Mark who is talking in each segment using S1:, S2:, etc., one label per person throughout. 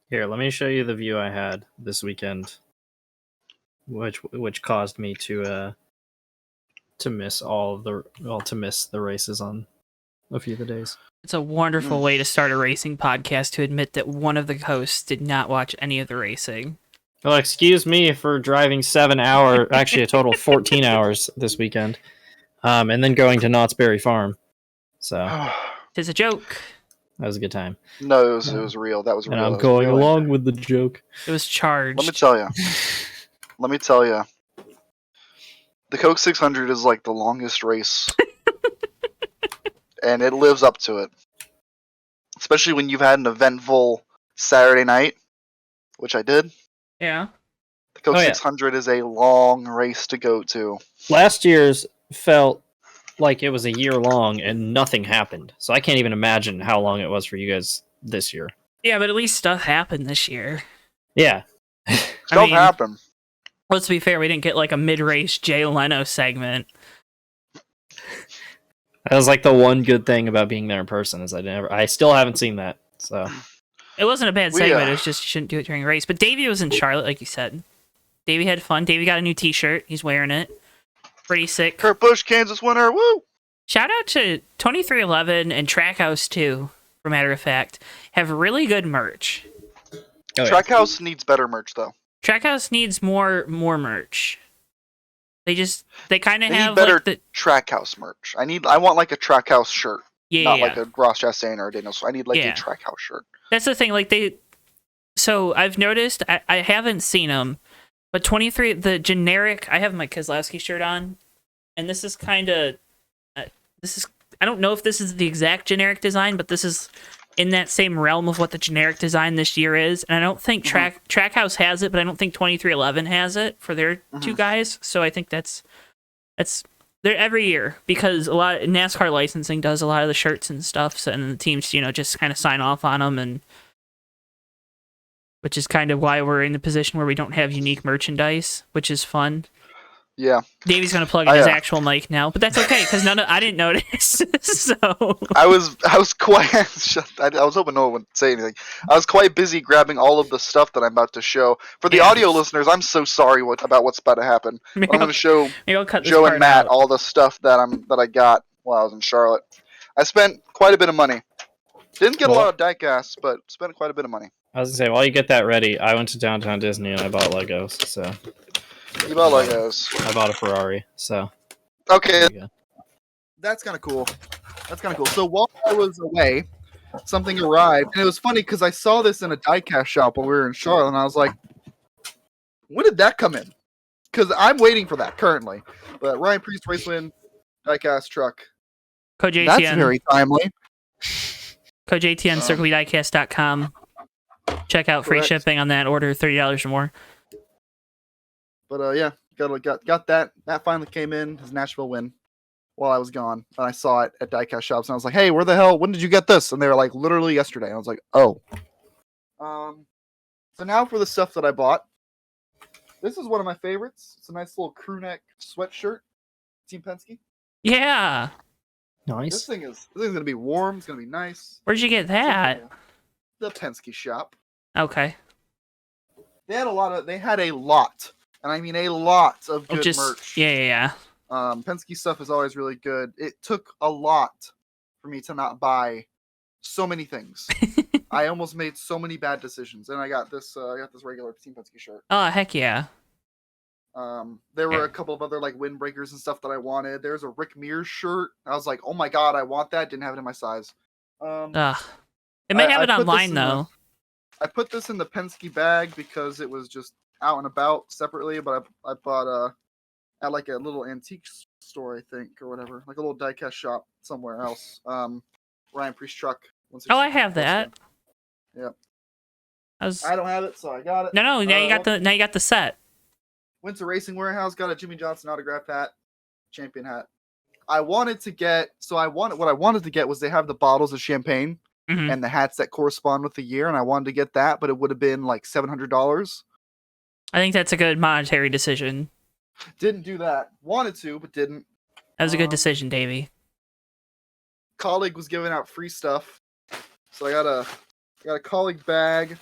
S1: Here, let me show you the view I had this weekend, which caused me to miss to miss the races on a few of the days.
S2: It's a wonderful way to start a racing podcast to admit that one of the hosts did not watch any of the racing.
S1: Well, excuse me for driving 7 hours, actually a total of 14 hours this weekend, and then going to Knott's Berry Farm. So
S2: It's a joke.
S1: that was a good time.
S3: No, it was real. That was real.
S1: And I'm going along with the joke.
S2: It was charged.
S3: Let me tell you. The Coke 600 is like the longest race. And it lives up to it. Especially when you've had an eventful Saturday night, which I did.
S2: Yeah.
S3: The Coke 600 is a long race to go to.
S1: Last year's felt like it was a year long and nothing happened. So I can't even imagine how long it was for you guys this year.
S2: Yeah, but at least stuff happened this year.
S1: Yeah.
S3: Stuff happened.
S2: Let's be fair, we didn't get like a mid-race Jay Leno segment.
S1: That was like the one good thing about being there in person is I still haven't seen that. So
S2: it wasn't a bad segment. It was just you shouldn't do it during a race. But Davey was in Charlotte, like you said. Davey had fun. Davey got a new T-shirt. He's wearing it. Pretty sick.
S3: Kurt Busch, Kansas winner. Woo!
S2: Shout out to 2311 and Trackhouse too. For matter of fact, have really good merch.
S3: Trackhouse needs better merch though.
S2: Trackhouse needs more merch. They kind of have
S3: better
S2: like the
S3: Trackhouse merch. I want like a Trackhouse shirt.
S2: Yeah,
S3: not like a Ross Chastain or a Daniel. I need like a Trackhouse shirt.
S2: That's the thing. Like so I've noticed. I haven't seen them, but 23 the generic. I have my Keselowski shirt on, and this is kind of I don't know if this is the exact generic design, but this is in that same realm of what the generic design this year is. And I don't think Trackhouse has it, but I don't think 2311 has it for their two guys. So I think that's there every year because a lot of NASCAR licensing does a lot of the shirts and stuff. So, and the teams, just kind of sign off on them, and which is kind of why we're in the position where we don't have unique merchandise, which is fun.
S3: Yeah.
S2: Davey's gonna plug in his actual mic now, but that's okay because I didn't notice. So
S3: I was quite. I was hoping no one would say anything. I was quite busy grabbing all of the stuff that I'm about to show. For the audio listeners, I'm so sorry about what's about to happen. I'm going to show Joe and Matt all the stuff that I got while I was in Charlotte. I spent quite a bit of money. Didn't get a lot of diecast, but spent quite a bit of money.
S1: I was gonna say, while you get that ready, I went to Downtown Disney and I bought Legos. So.
S3: You bought Legos.
S1: I bought a Ferrari, so.
S3: Okay. That's kind of cool. So while I was away, something arrived. And it was funny because I saw this in a diecast shop when we were in Charlotte. And I was like, when did that come in? Because I'm waiting for that currently. But Ryan Priest Race Win diecast truck.
S2: Code JTN.
S3: That's very timely.
S2: Code JTN, circlediecast.com. Check out free shipping on that order, $30 or more.
S3: But got that. That finally came in. His Nashville win while I was gone. And I saw it at diecast shops and I was like, hey, when did you get this? And they were like, literally yesterday. And I was like, oh. So now for the stuff that I bought. This is one of my favorites. It's a nice little crew neck sweatshirt. Team Penske.
S2: Yeah.
S1: Nice.
S3: This thing is gonna be warm. It's gonna be nice.
S2: Where'd you get that?
S3: The Penske shop.
S2: Okay.
S3: They had a lot. And I mean a lot of good merch.
S2: Yeah.
S3: Penske stuff is always really good. It took a lot for me to not buy so many things. I almost made so many bad decisions, and I got this regular Team Penske shirt.
S2: Oh heck yeah!
S3: There were a couple of other like windbreakers and stuff that I wanted. There's a Rick Mears shirt. I was like, oh my god, I want that. Didn't have it in my size.
S2: It may have it online though.
S3: I put this in the Penske bag because it was just out and about separately, but I bought at like a little antique store, I think, or whatever, like a little diecast shop somewhere else. Ryan Priest truck.
S2: Oh, I have that.
S3: Yep.
S2: I
S3: don't have it, so I got it.
S2: No. Now you got the set.
S3: Went to Racing Warehouse, got a Jimmy Johnson autographed hat, champion hat. What I wanted to get was they have the bottles of champagne and the hats that correspond with the year, and I wanted to get that, but it would have been like $700.
S2: I think that's a good monetary decision.
S3: Didn't do that. Wanted to, but didn't.
S2: That was a good decision, Davey.
S3: Colleague was giving out free stuff, so I got a colleague bag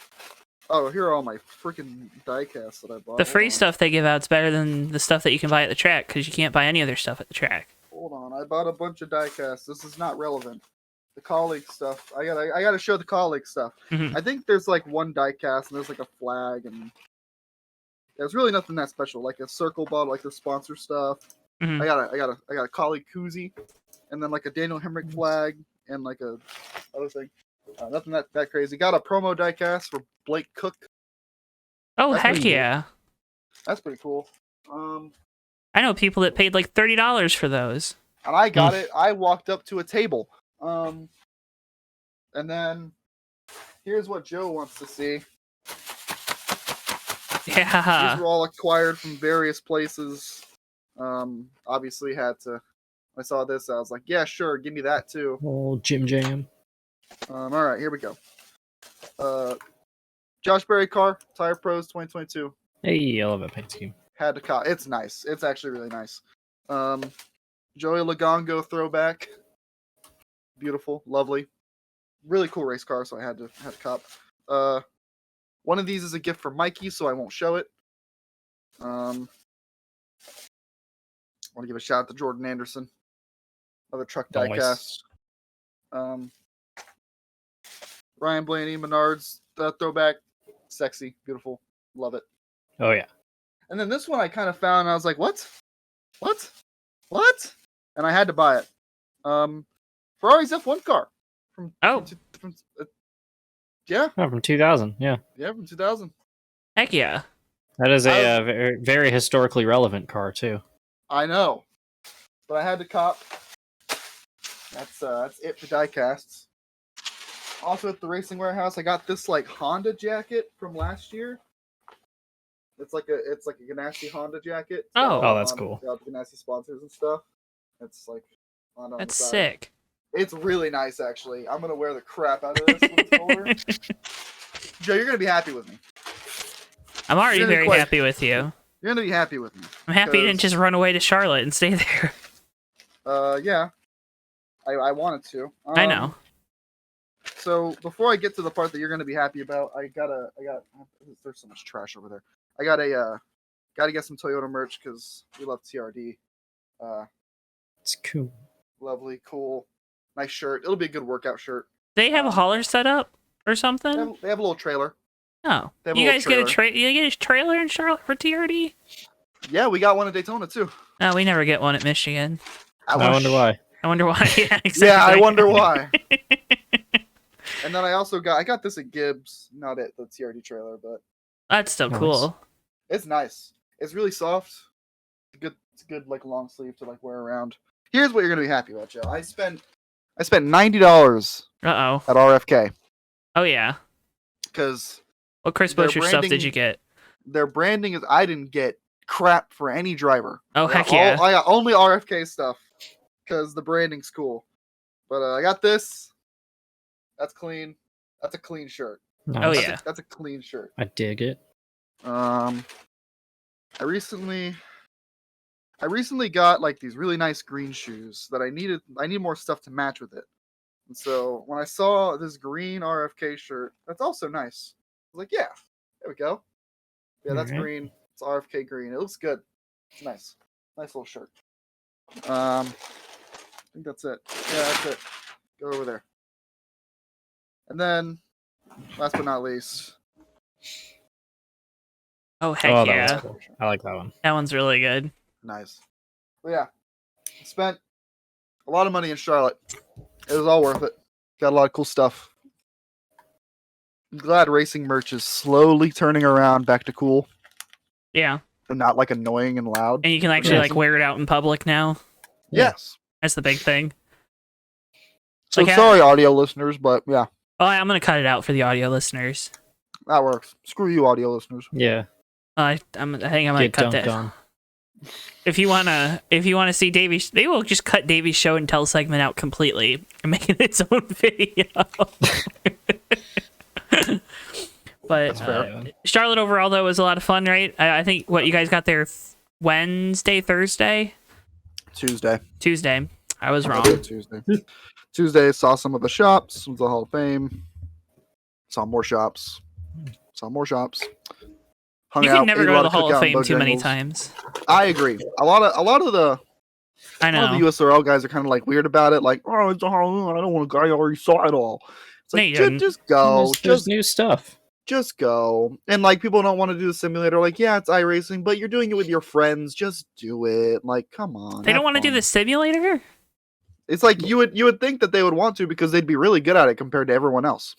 S3: Oh, here are all my freaking die-casts that I bought.
S2: The
S3: Hold
S2: free
S3: on.
S2: stuff they give out's better than the stuff that you can buy at the track because you can't buy any other stuff at the track.
S3: Hold on, I bought a bunch of die-casts. This is not relevant. The colleague stuff. I gotta show the colleague stuff.
S2: Mhm.
S3: I think there's like one die-cast and there's like a flag and there's really nothing that special. Like a circle ball, like the sponsor stuff.
S2: Mhm.
S3: I got a colleague koozie, and then like a Daniel Hemrick flag and like a other thing. Nothing that crazy. Got a promo die-cast for Blake Cook.
S2: Oh,
S3: That's
S2: heck
S3: pretty cool.
S2: yeah.
S3: That's pretty cool.
S2: I know people that paid like $30 for those.
S3: And I got it. I walked up to a table. And then here's what Joe wants to see.
S2: Yeah.
S3: These were all acquired from various places. Obviously had to. I saw this. I was like, yeah, sure, give me that too.
S1: Oh, Jim Jam.
S3: All right, here we go. Josh Berry car, Tire Pros 2022.
S1: Hey, I love that paint scheme.
S3: Had to cop. It's nice. It's actually really nice. Joey Lagongo throwback. Beautiful, lovely, really cool race car. So I had to cop. One of these is a gift for Mikey, so I won't show it. I want to give a shout out to Jordan Anderson, another truck diecast. Ryan Blaney, Menards throwback, sexy, beautiful, love it.
S1: Oh yeah.
S3: And then this one I kind of found, and I was like, what? And I had to buy it. Ferrari's F1 car. Yeah.
S1: Oh, from 2000. Yeah.
S3: Yeah, from 2000.
S2: Heck yeah.
S1: That is a very, very historically relevant car too.
S3: I know, but I had to cop. That's it for diecasts. Also at the Racing Warehouse, I got this like Honda jacket from last year. It's like a Ganassi Honda jacket.
S2: Oh,
S1: that's cool.
S3: The Ganassi sponsors and stuff. It's like Honda.
S2: That's sick.
S3: It's really nice, actually. I'm gonna wear the crap out of this when it's over. Joe, you're gonna be happy with me.
S2: I'm already very happy with you.
S3: You're gonna be happy with me.
S2: I'm happy you didn't just run away to Charlotte and stay there.
S3: Yeah. I wanted to.
S2: I know.
S3: So before I get to the part that you're gonna be happy about, there's so much trash over there. I gotta get some Toyota merch because we love TRD.
S1: It's cool.
S3: Lovely, cool, nice shirt. It'll be a good workout shirt.
S2: They have a hauler set up or something?
S3: They have a little trailer.
S2: Oh, you guys get a trailer in Charlotte for TRD?
S3: Yeah, we got one at Daytona too.
S2: Oh, we never get one at Michigan.
S1: I wonder why.
S2: I wonder why. Yeah, exactly.
S3: Yeah, I wonder why. And then I got this at Gibbs, not at the TRD trailer, but
S2: that's still cool.
S3: It's nice. It's really soft. It's a good like long sleeve to like wear around. Here's what you're gonna be happy about, Joe. I spent $90
S2: at
S3: RFK.
S2: Oh yeah.
S3: Because
S2: what Chris Buescher stuff did you get?
S3: Their branding is I didn't get crap for any driver.
S2: Oh heck yeah!
S3: I got only RFK stuff because the branding's cool. But I got this. That's clean. That's a clean shirt.
S1: Nice.
S2: Oh yeah,
S3: that's a clean shirt.
S1: I dig it.
S3: I recently got like these really nice green shoes that I need more stuff to match with it. And so when I saw this green RFK shirt, that's also nice. I was like, yeah, there we go. Yeah, that's green. It's RFK green. It looks good. It's nice. Nice little shirt. I think that's it. Yeah, that's it. Go over there. And then, last but not least.
S2: Oh, heck yeah.
S1: Cool. I like that one.
S2: That one's really good.
S3: Nice. Well, yeah. Spent a lot of money in Charlotte. It was all worth it. Got a lot of cool stuff. I'm glad racing merch is slowly turning around back to cool.
S2: Yeah.
S3: And not like annoying and loud.
S2: And you can actually like wear it out in public now.
S3: Yes.
S2: That's the big thing.
S3: So like, sorry, audio listeners, but yeah.
S2: Oh, I'm going to cut it out for the audio listeners.
S3: That works. Screw you, audio listeners.
S1: Yeah.
S2: I think I might cut that. On. If you wanna see Davey, they will just cut Davey's show and tell segment out completely and make it its own video. But Charlotte overall though was a lot of fun, right? I think what you guys got there Wednesday, Thursday, Tuesday. I was wrong.
S3: Tuesday saw some of the shops. Was the Hall of Fame. Saw more shops. Saw more shops.
S2: You can never go to the Hall of Fame too many times.
S3: I agree. A lot of the USRL guys are kind of like weird about it. Like, oh, it's a Halloween. I don't want to go. I already saw it all. It's like, just go.
S1: There's new stuff.
S3: Just go. And like, people don't want to do the simulator. Like, yeah, it's iRacing, but you're doing it with your friends. Just do it. Like, come on.
S2: They don't want to do the simulator?
S3: It's like you would think that they would want to because they'd be really good at it compared to everyone else.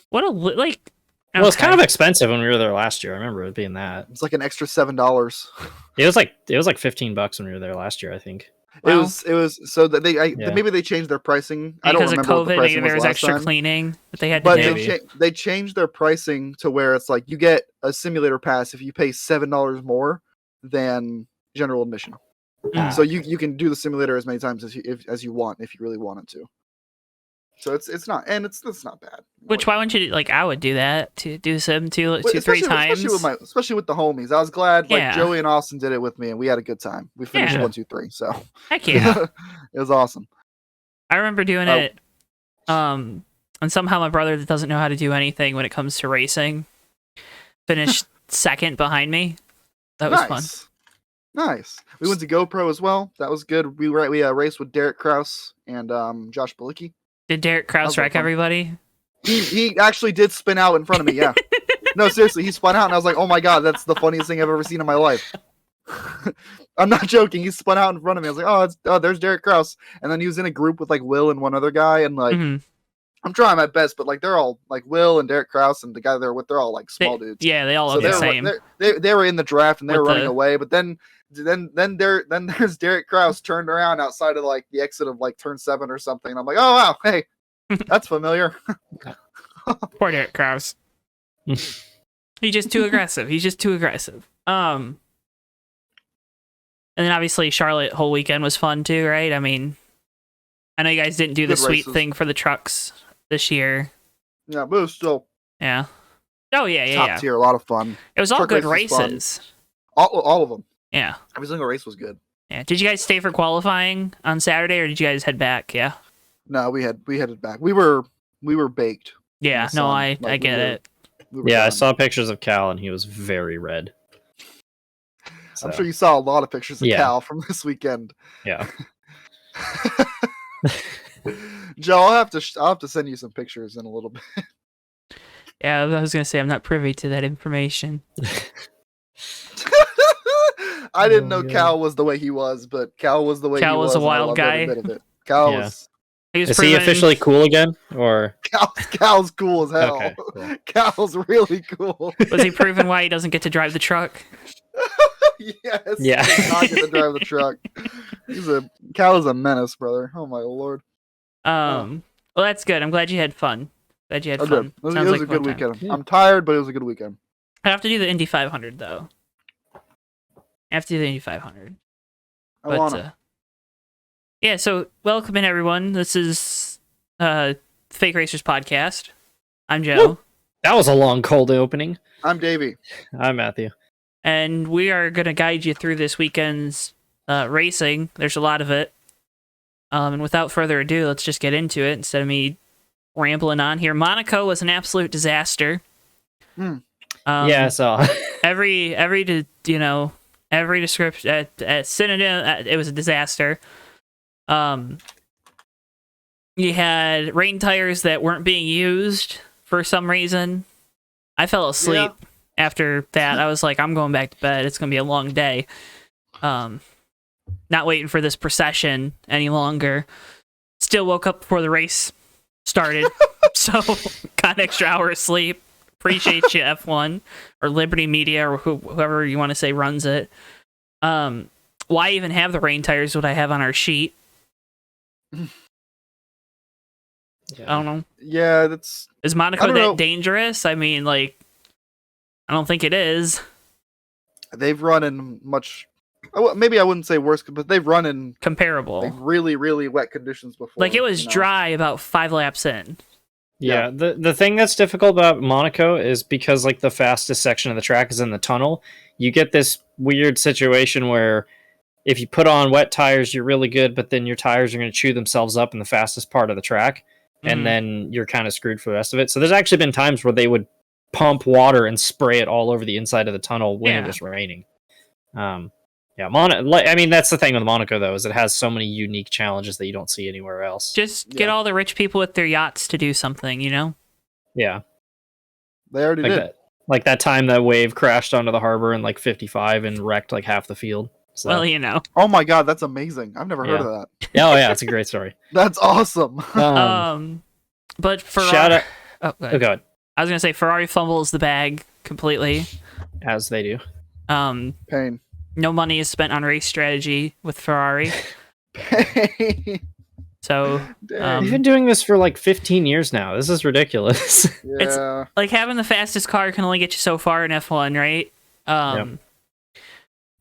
S2: What a like. Okay.
S1: Well, it's kind of expensive when we were there last year. I remember it being that.
S3: It's like an extra $7.
S1: It was like $15 when we were there last year, I think.
S2: Wow.
S3: It was so that maybe they changed their pricing. I don't remember
S2: because of COVID,
S3: maybe
S2: there was extra
S3: time.
S2: cleaning that they had to
S3: But
S2: do.
S3: they changed their pricing to where it's like you get a simulator pass if you pay $7 more than general admission. So you can do the simulator as many times as you want if you really wanted to. So it's not bad.
S2: Which why wouldn't you like? I would do that to do sim two, 3 times,
S3: especially with the homies. I was glad Joey and Austin did it with me, and we had a good time. We finished 1, 2, 3. So
S2: heck yeah,
S3: it was awesome.
S2: I remember doing it. And somehow my brother that doesn't know how to do anything when it comes to racing finished second behind me. That was fun.
S3: Nice. We went to GoPro as well. That was good. We raced with Derek Kraus and Josh Balicki.
S2: Did Derek Kraus wreck everybody?
S3: He actually did spin out in front of me, yeah. No, seriously, he spun out and I was like, oh my god, that's the funniest thing I've ever seen in my life. I'm not joking. He spun out in front of me. I was like, oh, there's Derek Kraus. And then he was in a group with like Will and one other guy, and like I'm trying my best, but like they're all like Will and Derek Kraus and the guy they're with, they're all like small dudes.
S2: Yeah, they all look the same.
S3: They were in the draft and they were running away, but then there's Derek Kraus turned around outside of like the exit of like turn 7 or something. And I'm like, oh wow, hey, that's familiar.
S2: Poor Derek Kraus. He's just too aggressive. And then obviously Charlotte whole weekend was fun too, right? I mean, I know you guys didn't do the sweet thing for the trucks this year.
S3: Yeah, but it was still
S2: Oh yeah,
S3: top tier, a lot of fun.
S2: It was all good races.
S3: All of them.
S2: Yeah.
S3: Every single race was good.
S2: Yeah. Did you guys stay for qualifying on Saturday, or did you guys head back? Yeah.
S3: No, we headed back. We were baked.
S2: Yeah. No, I get it.
S1: I saw pictures of Cal, and he was very red.
S3: So. I'm sure you saw a lot of pictures of Cal from this weekend.
S1: Yeah.
S3: Joe, I'll have to send you some pictures in a little bit.
S2: Yeah, I was gonna say I'm not privy to that information.
S3: I didn't know Cal was the way he was, but Cal was the way he was.
S2: Cal was a wild guy.
S3: Cal was.
S1: Is he officially cool again, or
S3: Cal's cool as hell?
S1: Okay, cool.
S3: Cal's really cool.
S2: Was he proven why he doesn't get to drive the truck?
S3: Yes.
S1: Yeah.
S3: He does not get to drive the truck. Cal is a menace, brother. Oh my lord.
S2: Well, that's good. I'm glad you had fun. Glad you had fun.
S3: It was a good weekend. Yeah. I'm tired, but it was a good weekend.
S2: I have to do the Indy 500 though. I have to do the Indy 500.
S3: I want to.
S2: Yeah, so welcome in everyone. This is Fake Racers Podcast. I'm Joe.
S1: Woo! That was a long, cold opening.
S3: I'm Davey.
S1: I'm Matthew.
S2: And we are going to guide you through this weekend's racing. There's a lot of it. And without further ado, let's just get into it instead of me rambling on here. Monaco was an absolute disaster.
S1: Yeah, so
S2: every description, synonym, it was a disaster. You had rain tires that weren't being used for some reason. I fell asleep after that. I was like, I'm going back to bed. It's going to be a long day. Not waiting for this procession any longer. Still woke up before the race started. So got an extra hour of sleep. Appreciate you, F1 or Liberty Media or whoever you want to say runs it. Why even have the rain tires? What I have on our sheet. I don't know.
S3: Yeah,
S2: is Monaco that dangerous? I mean, like, I don't think it is.
S3: They've run in much. Maybe I wouldn't say worse, but they've run in
S2: comparable,
S3: like really, really wet conditions before.
S2: Like it was dry about 5 laps in.
S1: Yeah, the thing that's difficult about Monaco is because like the fastest section of the track is in the tunnel. You get this weird situation where if you put on wet tires, you're really good, but then your tires are going to chew themselves up in the fastest part of the track, and then you're kind of screwed for the rest of it. So there's actually been times where they would pump water and spray it all over the inside of the tunnel when it
S2: Yeah.
S1: was raining. I mean, that's the thing with Monaco, though, is it has so many unique challenges that you don't see anywhere else.
S2: Just get all the rich people with their yachts to do something, you know?
S1: Yeah.
S4: They already did.
S1: Like that time that wave crashed onto the harbor in like 55 and wrecked like half the field. So.
S2: Well, you know.
S4: Oh my god, that's amazing. I've never heard of that.
S1: Oh yeah, it's a great story.
S4: That's awesome.
S2: But Ferrari...
S1: Shout out...
S2: Oh, go
S1: Oh, God.
S2: I was going to say, Ferrari fumbles the bag completely.
S1: As they do.
S4: Pain.
S2: No money is spent on race strategy with Ferrari.
S4: Pain.
S2: So,
S1: They've been doing this for like 15 years now. This is ridiculous.
S4: Yeah.
S2: It's like having the fastest car can only get you so far in F1, right?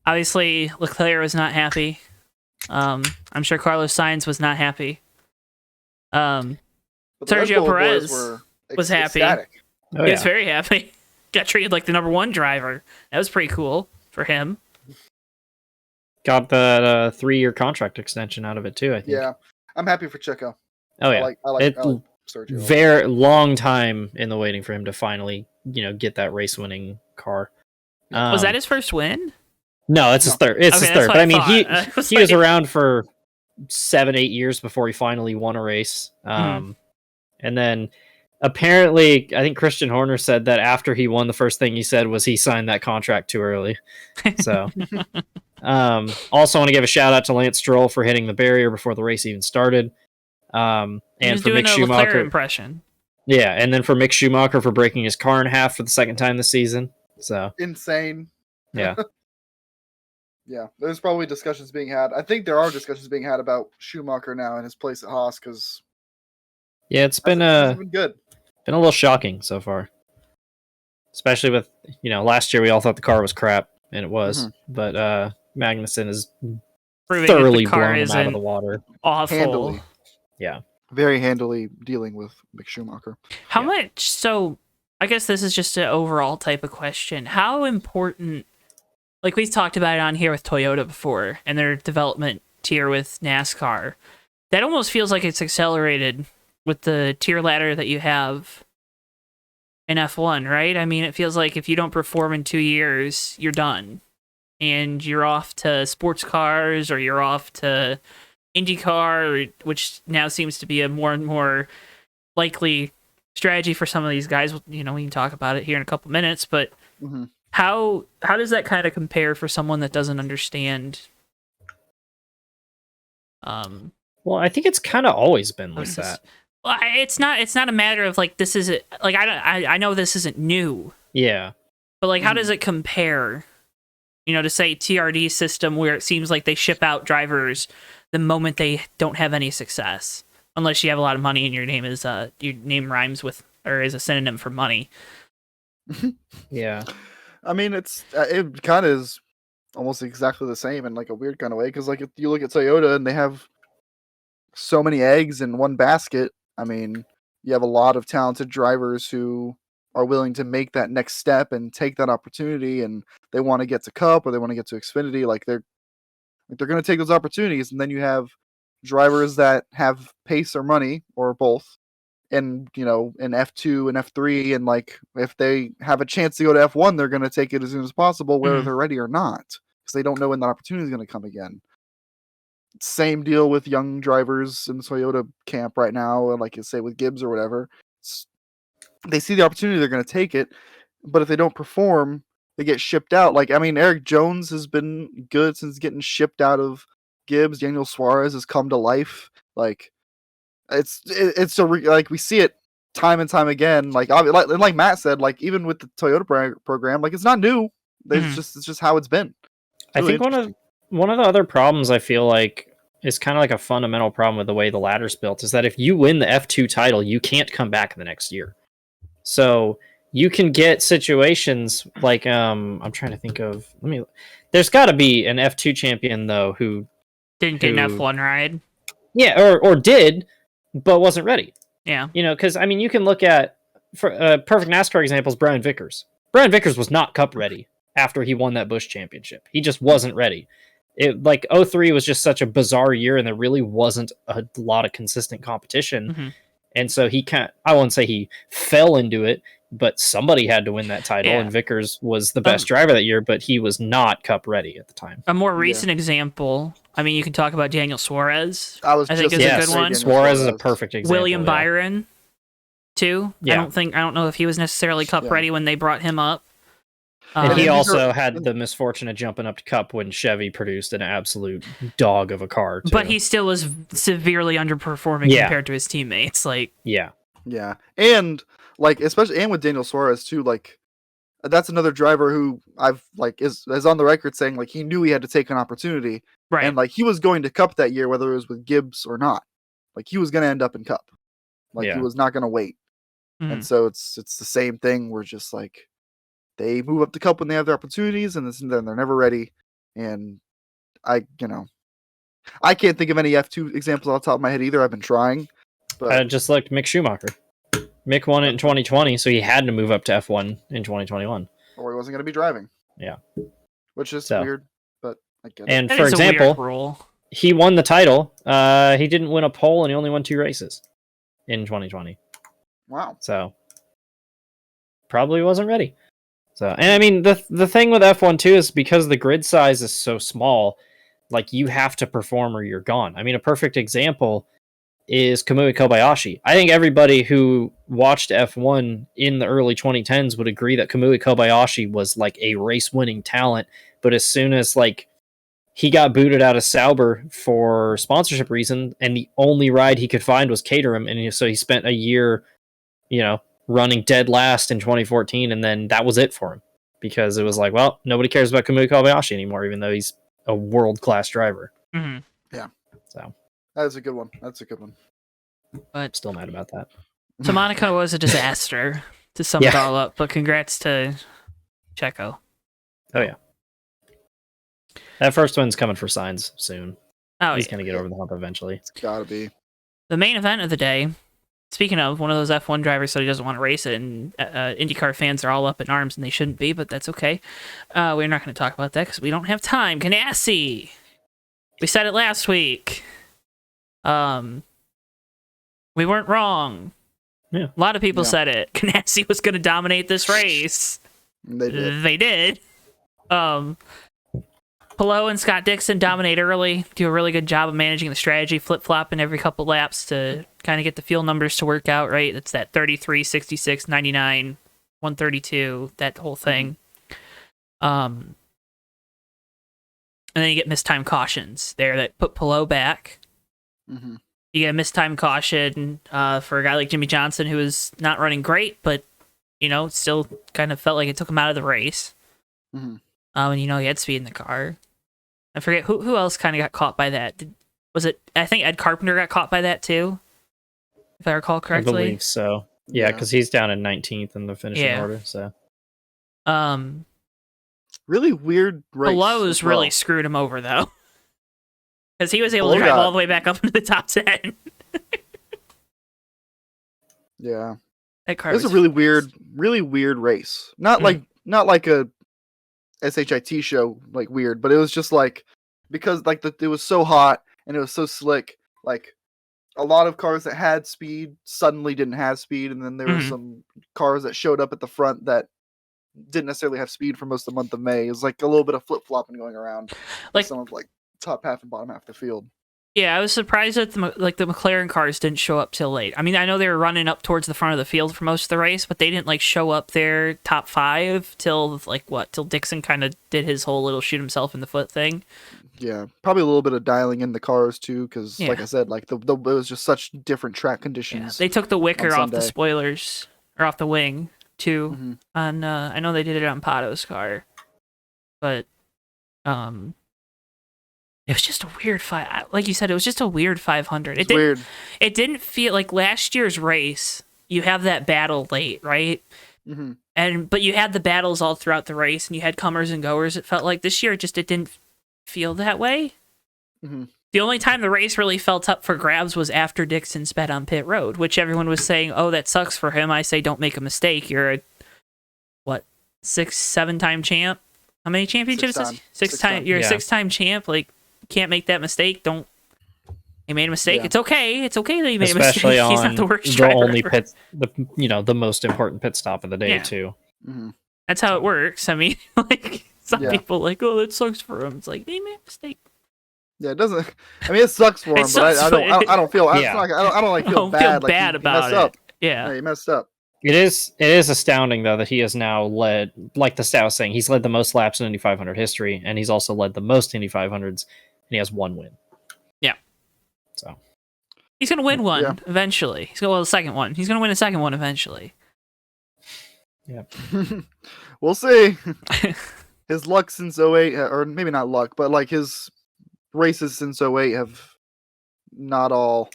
S2: Obviously, Leclerc was not happy. I'm sure Carlos Sainz was not happy.
S4: But the
S2: Sergio
S4: Red Bull
S2: Perez
S4: boys were
S2: was happy.
S4: ecstatic.
S1: Oh,
S2: He was very happy. Got treated like the number one driver. That was pretty cool for him.
S1: Got that 3-year contract extension out of it too, I think.
S4: Yeah. I'm happy for Checo.
S1: Oh yeah.
S4: I like Sergio.
S1: Very long time in the waiting for him to finally, get that race winning car.
S2: Was that his first win?
S1: No, it's his third. It's his
S2: that's
S1: third.
S2: what
S1: But
S2: I
S1: I mean,
S2: thought.
S1: he was around for 7-8 years before he finally won a race. And then apparently, I think Christian Horner said that after he won, the first thing he said was he signed that contract too early. So, also want to give a shout out to Lance Stroll for hitting the barrier before the race even started. And for Mick Schumacher
S2: impression.
S1: Yeah, and then for Mick Schumacher for breaking his car in half for the second time this season. So
S4: insane.
S1: Yeah.
S4: Yeah, there's probably discussions being had. I think there are discussions being had about Schumacher now in his place at Haas because
S1: it's been
S4: good.
S1: Been a little shocking so far, especially with last year we all thought the car was crap and it was, but Magnussen is thoroughly blown him out of the water.
S2: Awful.
S4: Handily.
S1: Yeah,
S4: very handily dealing with Mick Schumacher.
S2: How much? So I guess this is just an overall type of question. How important? Like we've talked about it on here with Toyota before and their development tier with NASCAR. That almost feels like it's accelerated with the tier ladder that you have in F1, right? I mean, it feels like if you don't perform in 2 years, you're done. And you're off to sports cars or you're off to IndyCar, which now seems to be a more and more likely strategy for some of these guys. We can talk about it here in a couple minutes, but how does that kind of compare for someone that doesn't understand?
S1: Well, I think it's kind of always been like that.
S2: Well, it's not a matter of like this is like I know this isn't new.
S1: Yeah.
S2: But like, how does it compare? To say TRD system where it seems like they ship out drivers the moment they don't have any success, unless you have a lot of money and your name rhymes with or is a synonym for money.
S1: Yeah.
S4: I mean, it kind of is almost exactly the same in like a weird kind of way because like if you look at Toyota and they have so many eggs in one basket. I mean, you have a lot of talented drivers who are willing to make that next step and take that opportunity, and they want to get to Cup or they want to get to Xfinity. Like they're going to take those opportunities, and then you have drivers that have pace or money or both, and in F2 and F3, and like if they have a chance to go to F1, they're going to take it as soon as possible, whether they're ready or not, because they don't know when that opportunity is going to come again. Same deal with young drivers in the Toyota camp right now, like you say with Gibbs or whatever. They see the opportunity, they're going to take it, but if they don't perform, they get shipped out. Like, I mean, Eric Jones has been good since getting shipped out of Gibbs. Daniel Suarez has come to life. Like, it's like we see it time and time again. Like Matt said, like even with the Toyota program, like it's not new. It's just how it's been.
S1: I think one of the other problems I feel like is kind of like a fundamental problem with the way the ladder's built is that if you win the F2 title, you can't come back the next year. So you can get situations like I'm trying to think of. There's got to be an F2 champion though who
S2: didn't get an F1 ride.
S1: Yeah, or did, but wasn't ready.
S2: Yeah,
S1: because I mean you can look at for perfect NASCAR examples. Brian Vickers. Brian Vickers was not Cup ready after he won that Busch championship. He just wasn't ready. It 03 was just such a bizarre year, and there really wasn't a lot of consistent competition. And so I won't say he fell into it, but somebody had to win that title,
S2: Yeah.
S1: and Vickers was the best driver that year, but he was not Cup ready at the time.
S2: A more recent example, I mean, you can talk about Daniel Suarez.
S4: I
S2: think is a good one.
S1: Suarez is a perfect example.
S2: William Byron, too.
S1: Yeah.
S2: I don't know if he was necessarily Cup ready when they brought him up.
S1: And he also had the misfortune of jumping up to Cup when Chevy produced an absolute dog of a car, too.
S2: But he still was severely underperforming compared to his teammates.
S4: Yeah, and especially and with Daniel Suarez too. That's another driver who I've is on the record saying he knew he had to take an opportunity,
S2: right?
S4: And he was going to Cup that year, whether it was with Gibbs or not. He was going to end up in Cup. He was not going to wait.
S2: Mm-hmm.
S4: And so it's the same thing. We're just they move up to Cup when they have their opportunities, and then they're never ready. And I can't think of any F2 examples off the top of my head either. I've been trying. But
S1: I just looked Mick Schumacher. Mick won it in 2020, so he had to move up to F1 in 2021.
S4: Or he wasn't going to be driving.
S1: Yeah.
S4: Which is weird, but I get it.
S1: And for example, he won the title. He didn't win a pole, and he only won 2 races in 2020.
S4: Wow.
S1: So probably wasn't ready. So, and I mean, the thing with F1 too is because the grid size is so small, you have to perform or you're gone. I mean, a perfect example is Kamui Kobayashi. I think everybody who watched F1 in the early 2010s would agree that Kamui Kobayashi was a race-winning talent, but as soon as he got booted out of Sauber for sponsorship reason, and the only ride he could find was Caterham, and so he spent a year, running dead last in 2014, and then that was it for him, because it was well, nobody cares about Kamui Kobayashi anymore, even though he's a world-class driver.
S2: Mm-hmm.
S4: Yeah.
S1: So
S4: that's a good one.
S2: But
S1: still mad about that.
S2: So Monaco was a disaster to sum it all up, but congrats to Checo.
S1: Oh yeah. That first one's coming for Sainz soon.
S2: Oh,
S1: he's going to get over the hump eventually.
S4: It's got to be.
S2: The main event of the day, speaking of one of those F1 drivers said he doesn't want to race it, and IndyCar fans are all up in arms, and they shouldn't be, but that's okay. We're not going to talk about that because we don't have time. Ganassi! We said it last week. We weren't wrong.
S1: Yeah.
S2: A lot of people said it. Ganassi was going to dominate this race.
S4: They
S2: did. Palou and Scott Dixon dominate early, do a really good job of managing the strategy, flip-flopping every couple laps to kind of get the fuel numbers to work out, right? It's that 33, 66, 99, 132, that whole thing. And then you get mistimed cautions there that put Palou back.
S4: Mm-hmm.
S2: You get a mistimed caution for a guy like Jimmy Johnson, who was not running great, but, still kind of felt like it took him out of the race.
S4: Mm-hmm.
S2: And he had speed in the car. I forget who else kind of got caught by that. I think Ed Carpenter got caught by that too, if I recall correctly.
S1: I believe so. Yeah, because he's down in 19th in the finishing order. So,
S4: really weird race.
S2: Palou's really screwed him over though, because he was able to drive all the way back up into the top 10.
S4: Yeah,
S2: that car
S4: was a really weird race. Not like a SHIT show weird, but it was just because it was so hot and it was so slick, a lot of cars that had speed suddenly didn't have speed, and then there were some cars that showed up at the front that didn't necessarily have speed for most of the month of May. It was a little bit of flip-flopping going around, some of top half and bottom half of the field.
S2: Yeah, I was surprised that the McLaren cars didn't show up till late. I mean, I know they were running up towards the front of the field for most of the race, but they didn't show up there top 5 till till Dixon kind of did his whole little shoot himself in the foot thing.
S4: Yeah, probably a little bit of dialing in the cars too, because like I said, it was just such different track conditions.
S2: Yeah, they took the wicker off the spoilers or off the wing too. On I know they did it on Pato's car, but it was just a weird like you said, it was just a weird 500. It didn't feel like last year's race. You have that battle late, right? Mm-hmm. But you had the battles all throughout the race, and you had comers and goers. It felt like this year, it didn't feel that way. Mm-hmm. The only time the race really felt up for grabs was after Dixon sped on pit road, which everyone was saying, "Oh, that sucks for him." I say, don't make a mistake. You're a 6-7-time champ. How many championships? Six time. You're a 6-time champ. You can't make that mistake. Don't He made a mistake.
S4: Yeah.
S2: It's okay. It's okay that he made
S1: Especially
S2: a mistake. He's
S1: on
S2: not the worst
S1: the
S2: driver
S1: only
S2: ever.
S1: the most important pit stop of the day
S2: Yeah.
S1: too.
S4: Mhm.
S2: That's how it works. I mean, like some
S4: Yeah.
S2: people like, oh, that sucks for him. It's like they made a mistake.
S4: Yeah, it doesn't. I mean, it sucks for
S2: It
S4: him, but
S2: sucks,
S4: I don't.
S2: but-
S4: I don't feel.
S1: Yeah.
S4: I don't like feel
S2: Don't
S4: bad.
S2: feel
S4: Like
S2: bad
S4: he
S2: about
S4: messed
S2: it.
S4: up.
S2: Yeah.
S4: Yeah, he messed up.
S1: It is astounding though that he has now led, like the stat was saying, he's led the most laps in Indy 500 history, and he's also led the most Indy 500s, and he has one win.
S2: Yeah.
S1: So
S2: He's gonna win one
S4: Yeah.
S2: eventually. He's gonna the second one. He's gonna win a second one eventually.
S4: We'll see. His luck since 08, or maybe not luck, but like his races since 08 have not all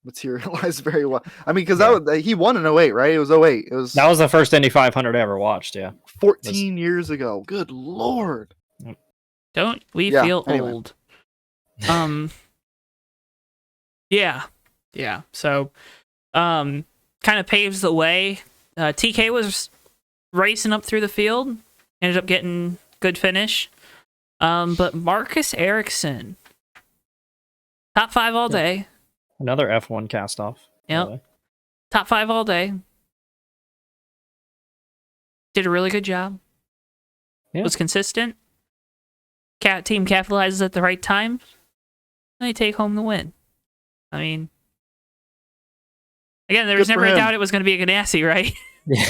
S4: materialized very well. I mean, because he won in 08, right? It was 08. It was
S1: that was the first Indy 500 I ever watched. Yeah.
S4: 14 years ago. Good lord.
S2: Don't we
S4: Yeah,
S2: feel
S4: anyway.
S2: old? Yeah. Yeah. So kind of paves the way. TK was racing up through the field, ended up getting good finish. But Marcus Ericsson, top 5 all day.
S1: Another F1 cast off.
S2: Yep. Top 5 all day. Did a really good job.
S1: Yeah.
S2: Was consistent. Team capitalizes at the right time. And they take home the win. I mean, again, there was
S4: Good for
S2: never a
S4: him.
S2: doubt it was going to be a Ganassi, right?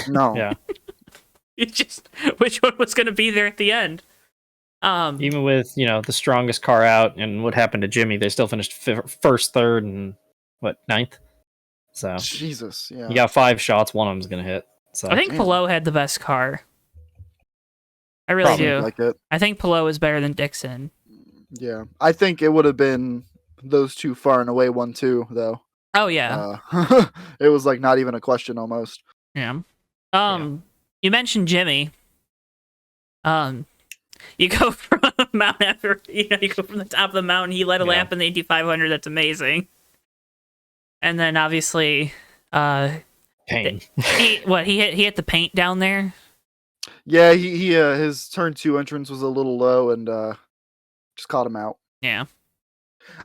S4: No.
S1: Yeah.
S2: It's just which one was going to be there at the end.
S1: Even with the strongest car out and what happened to Jimmy, they still finished first, third, and ninth. So
S4: Jesus. Yeah.
S1: you got 5 shots, one of them's gonna hit. So
S2: I think
S4: Damn.
S2: Palou had the best car. I really
S1: Probably
S2: do.
S4: Like it.
S2: I think Palou is better than Dixon.
S4: Yeah. I think it would have been those two far and away 1-2 though.
S2: Oh yeah,
S4: It was like not even a question almost.
S2: yeah. You mentioned Jimmy. You go from Mount Everest. You go from the top of the mountain. He led a lap in the Indy 500. That's amazing. And then obviously,
S1: pain.
S2: he hit the paint down there.
S4: Yeah, he his turn 2 entrance was a little low and just caught him out.
S2: Yeah.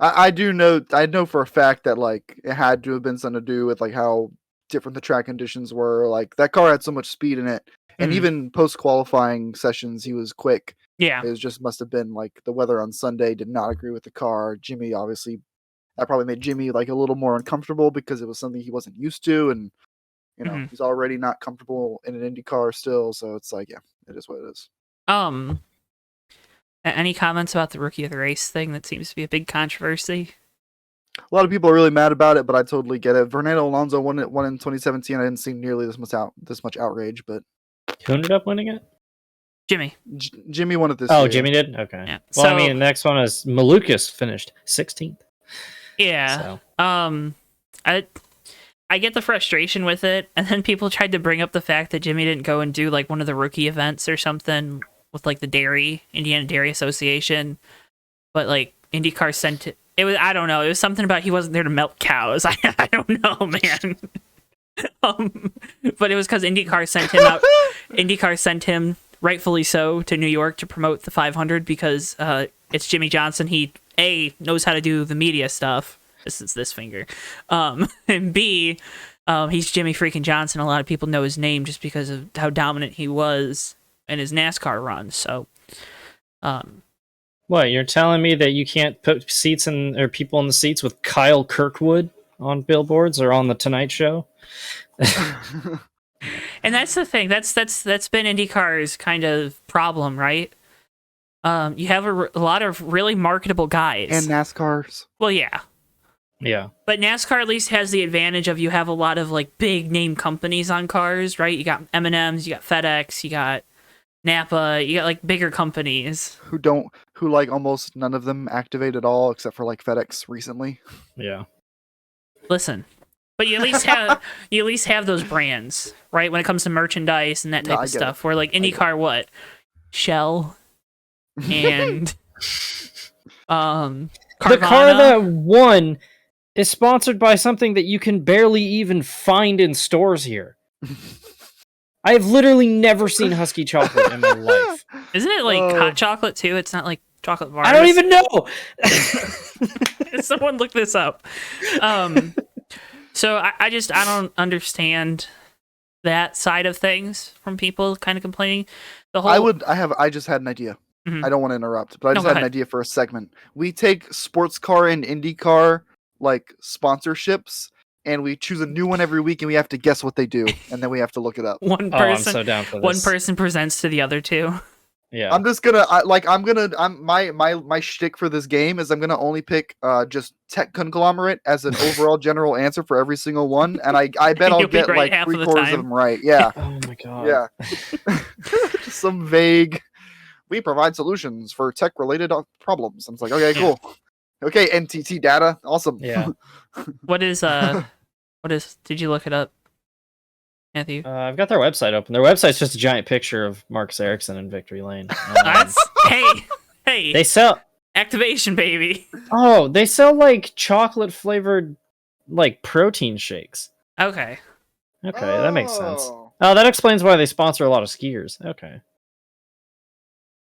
S4: I know for a fact that like it had to have been something to do with like how different the track conditions were. Like that car had so much speed in it, and
S2: Mhm.
S4: even post qualifying sessions he was quick.
S2: Yeah.
S4: It just must have been like the weather on Sunday did not agree with the car. Jimmy obviously, that probably made Jimmy like a little more uncomfortable because it was something he wasn't used to, and
S2: Mhm.
S4: he's already not comfortable in an Indy car still. So it's like, yeah, it is what it is.
S2: Any comments about the rookie of the race thing? That seems to be a big controversy.
S4: A lot of people are really mad about it, but I totally get it. Fernando Alonso won in 2017. I didn't see nearly this much outrage, but
S1: Who ended up winning it?
S2: Jimmy.
S4: Jimmy won it this
S1: Oh,
S4: year.
S1: Jimmy did? Okay.
S2: Yeah.
S1: Well, I
S2: So-
S1: mean, the next one is Malukas finished 16th.
S2: Yeah.
S1: So.
S2: I get the frustration with it, and then people tried to bring up the fact that Jimmy didn't go and do like one of the rookie events or something with like the Indiana Dairy Association, but like IndyCar sent it. It was, I don't know. It was something about he wasn't there to milk cows. I don't know, man. But it was because IndyCar sent him out. IndyCar sent him, rightfully so, to New York to promote the 500 because it's Jimmy Johnson. He knows how to do the media stuff. This is this finger, and B, he's Jimmy freaking Johnson. A lot of people know his name just because of how dominant he was in his NASCAR runs. So,
S1: What, you're telling me that you can't put people in the seats with Kyle Kirkwood on billboards or on the Tonight Show?
S2: and that's the thing. That's been IndyCar's kind of problem, right? You have a lot of really marketable guys,
S4: and NASCAR's.
S2: well, yeah.
S1: Yeah.
S2: But NASCAR at least has the advantage of you have a lot of like big name companies on cars, right? You got M&M's, you got FedEx, you got Napa, you got like bigger companies.
S4: Who like almost none of them activate at all except for like FedEx recently.
S1: Yeah.
S2: Listen, but you at least have those brands, right? When it comes to merchandise and that
S4: No,
S2: type
S4: I
S2: of
S4: get
S2: stuff. Where like IndyCar, what? Shell and Carvana.
S1: The car that won is sponsored by something that you can barely even find in stores here. I have literally never seen Husky chocolate in my life.
S2: Isn't it like
S4: Oh.
S2: hot chocolate too? It's not like chocolate bars.
S1: I don't even know.
S2: Someone look this up. So I don't understand that side of things from people kind of complaining. The whole
S4: I just had an idea.
S2: Mhm.
S4: I don't want to interrupt, but I
S2: No,
S4: just
S2: go
S4: had an
S2: ahead.
S4: idea for a segment. We take sports car and IndyCar like sponsorships, and we choose a new one every week, and we have to guess what they do, and then we have to look it up.
S2: one
S1: Oh, I'm
S2: person
S1: so down for this.
S2: one person presents to the other two.
S1: Yeah.
S4: I'm my shtick for this game is I'm gonna only pick just tech conglomerate as an overall general answer for every single one, and I bet I'll
S2: You'll be
S4: get
S2: right
S4: like
S2: half of the
S4: 3/4
S2: time.
S4: of them right. Yeah,
S1: Oh my god.
S4: yeah. Just some vague. We provide solutions for tech related problems. And it's like, okay, cool. Okay, NTT data, awesome.
S1: Yeah.
S2: What is did you look it up, Matthew?
S1: I've got their website open. Their website's just a giant picture of Marcus Ericsson in Victory Lane.
S2: That's hey,
S1: They sell.
S2: activation, baby.
S1: Oh, they sell like chocolate flavored like protein shakes.
S2: Okay.
S1: Okay, that makes sense.
S4: Oh.
S1: Oh, that explains why they sponsor a lot of skiers. Okay.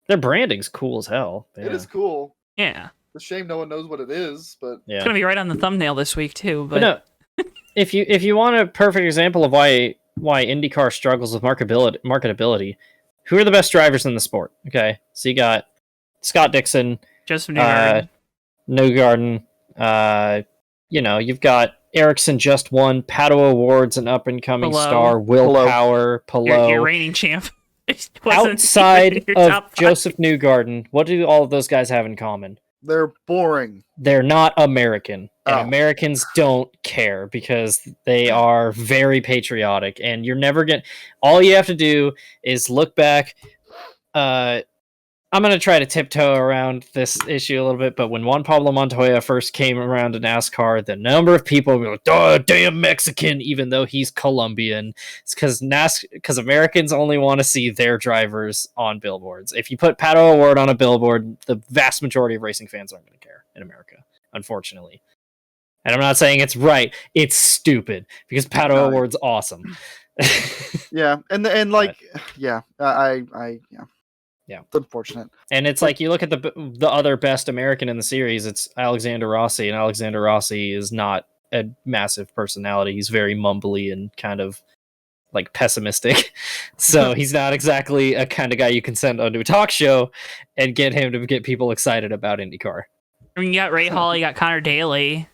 S1: Their branding's cool as hell.
S4: It is cool.
S2: Yeah.
S4: It's a shame no one knows what it is, but
S1: Yeah.
S2: It's gonna be right on the thumbnail this week too.
S1: But no, if you want a perfect example of why IndyCar struggles with marketability, who are the best drivers in the sport? Okay, so you got Scott Dixon,
S2: Joseph Newgarden.
S1: Newgarden. You've got Ericsson just won Pato Awards, an up and coming
S2: Palou.
S1: star. Will
S4: Palou.
S1: Power, Palou.
S2: Your reigning champ. Wasn't
S1: Outside
S2: even in your
S1: of
S2: top five.
S1: Joseph Newgarden, what do all of those guys have in common?
S4: they're boring.
S1: They're not American, and
S4: Oh.
S1: Americans don't care because they are very patriotic, and you're never gonna. All you have to do is look back. I'm gonna try to tiptoe around this issue a little bit, but when Juan Pablo Montoya first came around to NASCAR, the number of people were like, "Oh, damn Mexican," even though he's Colombian. It's because Americans only want to see their drivers on billboards. If you put Pato Award on a billboard, the vast majority of racing fans aren't going to care in America, unfortunately. And I'm not saying it's right; it's stupid because Pato
S4: Right.
S1: Award's awesome.
S4: Yeah, and like, yeah, yeah.
S1: Yeah.
S4: It's unfortunate.
S1: And it's like you look at the other best American in the series, it's Alexander Rossi, and Alexander Rossi is not a massive personality. He's very mumbly and kind of like pessimistic. So he's not exactly a kind of guy you can send onto a talk show and get him to get people excited about IndyCar.
S2: I mean, you got Ray Hall, you got Connor Daly.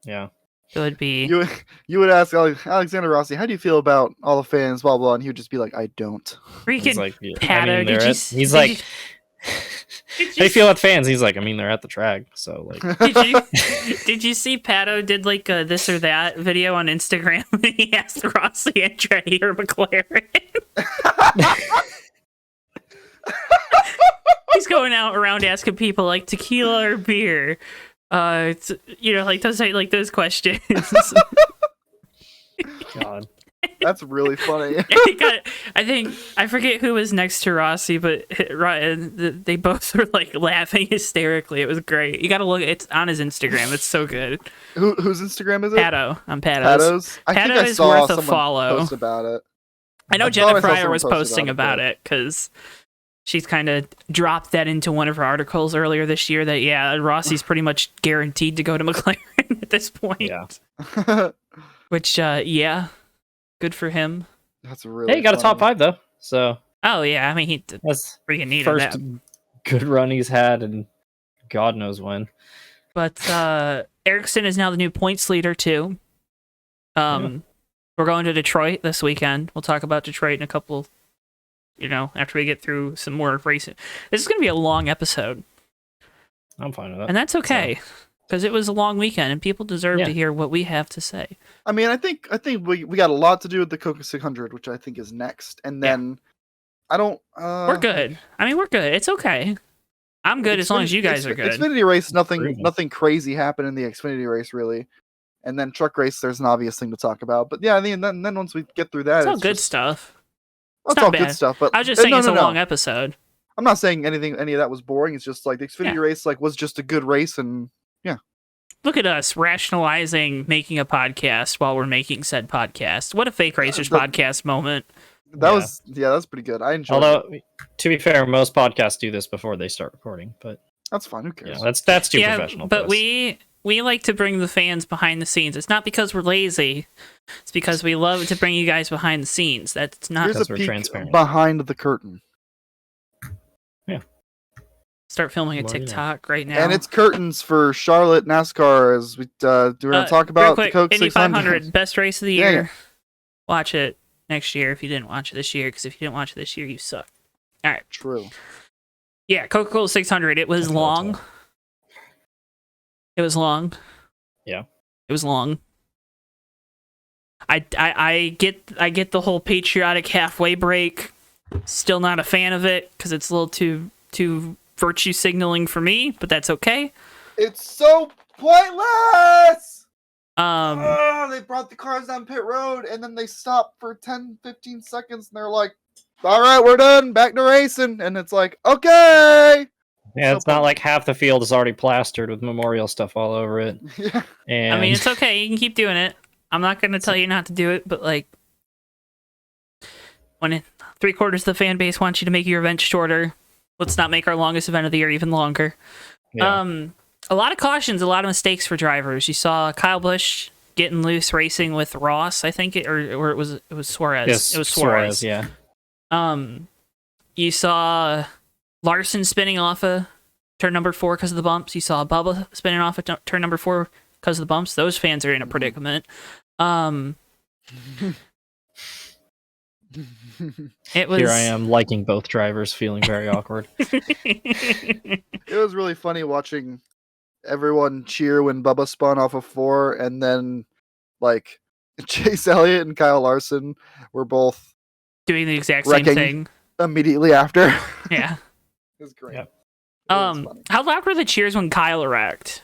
S1: Yeah.
S2: It would be
S4: You would ask Alexander Rossi, how do you feel about all the fans, blah blah, and he would just be like, I don't.
S2: freaking
S1: He's like, yeah,
S2: Pato.
S1: they're he's like, how do you feel about fans? He's like, I mean, they're at the track, so like.
S2: Did you see Pato did like a this or that video on Instagram? He asked Rossi Andretti or McLaren. He's going out around asking people like tequila or beer. Like those questions.
S1: God.
S4: That's really funny.
S2: I forget who was next to Rossi, but they both were like laughing hysterically. It was great. You got to look. It's on his Instagram. It's so good.
S4: Whose Instagram is it?
S2: Pato. I'm Pato's.
S4: Pato's. I think
S2: Pato
S4: I
S2: is
S4: saw
S2: worth a
S4: someone
S2: follow.
S4: post about it.
S2: I know
S4: I
S2: Jenna
S4: thought I saw
S2: Fryer
S4: someone
S2: was
S4: posted
S2: posting about it because she's kind of dropped that into one of her articles earlier this year that Rossi's pretty much guaranteed to go to McLaren at this point.
S1: Yeah.
S2: Which good for him.
S4: That's really.
S1: Hey, he got a top
S4: funny.
S1: 5 though, so
S2: Oh yeah, I mean he
S1: that's
S2: freaking needed
S1: first
S2: that.
S1: good run he's had, and God knows when.
S2: But Ericsson is now the new points leader too. We're going to Detroit this weekend. We'll talk about Detroit in a couple. After we get through some more racing. This is going to be a long episode.
S1: I'm fine with that.
S2: And that's okay, because it was a long weekend, and people deserve to hear what we have to say.
S4: I mean, I think we got a lot to do with the Coca 600, which I think is next, and then I don't.
S2: We're good. I mean, we're good. It's okay. I'm good as long as you guys are good.
S4: Xfinity race,
S1: Proven.
S4: nothing crazy happened in the Xfinity race really, and then truck race. There's an obvious thing to talk about, but yeah, I mean, then once we get through that,
S2: It's all
S4: it's
S2: good
S4: just,
S2: stuff.
S4: It's
S2: not
S4: all
S2: bad.
S4: good stuff. But
S2: I was just saying
S4: no,
S2: it's
S4: no,
S2: a
S4: no.
S2: long episode.
S4: I'm not saying any of that was boring. It's just like the Xfinity race was just a good race, and
S2: Look at us rationalizing making a podcast while we're making said podcast. What a fake racers podcast moment.
S4: that's pretty good. I enjoyed it.
S1: Although, to be fair, most podcasts do this before they start recording, but
S4: That's fine. Who cares?
S1: That's too professional.
S2: But
S1: for us.
S2: we like to bring the fans behind the scenes. It's not because we're lazy. It's because we love to bring you guys behind the scenes. That's not.
S4: Here's a
S1: we're
S4: peek
S1: transparent.
S4: behind the curtain.
S2: Start filming a
S1: Well, you know.
S2: TikTok right now.
S4: And it's curtains for Charlotte NASCAR as we're going to talk about
S2: real quick,
S4: the Coke
S2: Indy
S4: 600.
S2: 500, best race of the
S4: Yeah,
S2: year.
S4: yeah.
S2: Watch it next year if you didn't watch it this year, because if you didn't watch it this year, you suck. All right.
S4: True.
S2: Yeah, Coca-Cola 600. It was
S1: That's what
S2: long.
S1: I'll
S2: It was long.
S1: Yeah.
S2: It was long. I get the whole patriotic halfway break. Still not a fan of it because it's a little too virtue signaling for me, but that's okay.
S4: It's so pointless!
S2: Um,
S4: They brought the cars down pit road and then they stopped for 10, 15 seconds and they're like, all right, we're done, back to racing. And it's like, okay.
S1: Yeah,
S4: So
S1: it's not
S4: pointless.
S1: like half the field is already plastered with memorial stuff all over it.
S4: Yeah.
S1: And
S2: I mean, it's okay. You can keep doing it. I'm not going to tell you not to do it, but like, when 3/4 of the fan base wants you to make your event shorter, let's not make our longest event of the year even longer.
S1: yeah.
S2: A lot of cautions, a lot of mistakes for drivers. You saw Kyle Busch getting loose racing with Ross, I think, or it was Suarez.
S1: Yes,
S2: It was Suarez.
S1: yeah.
S2: You saw Larson spinning off of turn number 4 because of the bumps. You saw Bubba spinning off of turn number 4 because of the bumps. Those fans are in a predicament. It was.
S1: Here I am liking both drivers, feeling very awkward.
S4: It was really funny watching everyone cheer when Bubba spun off of 4 and then like Chase Elliott and Kyle Larson were both
S2: doing the exact same
S4: wrecking.
S2: thing.
S4: Immediately after.
S2: Yeah.
S4: It was great.
S1: Yep.
S4: It was funny.
S2: How loud were the cheers when Kyle wrecked?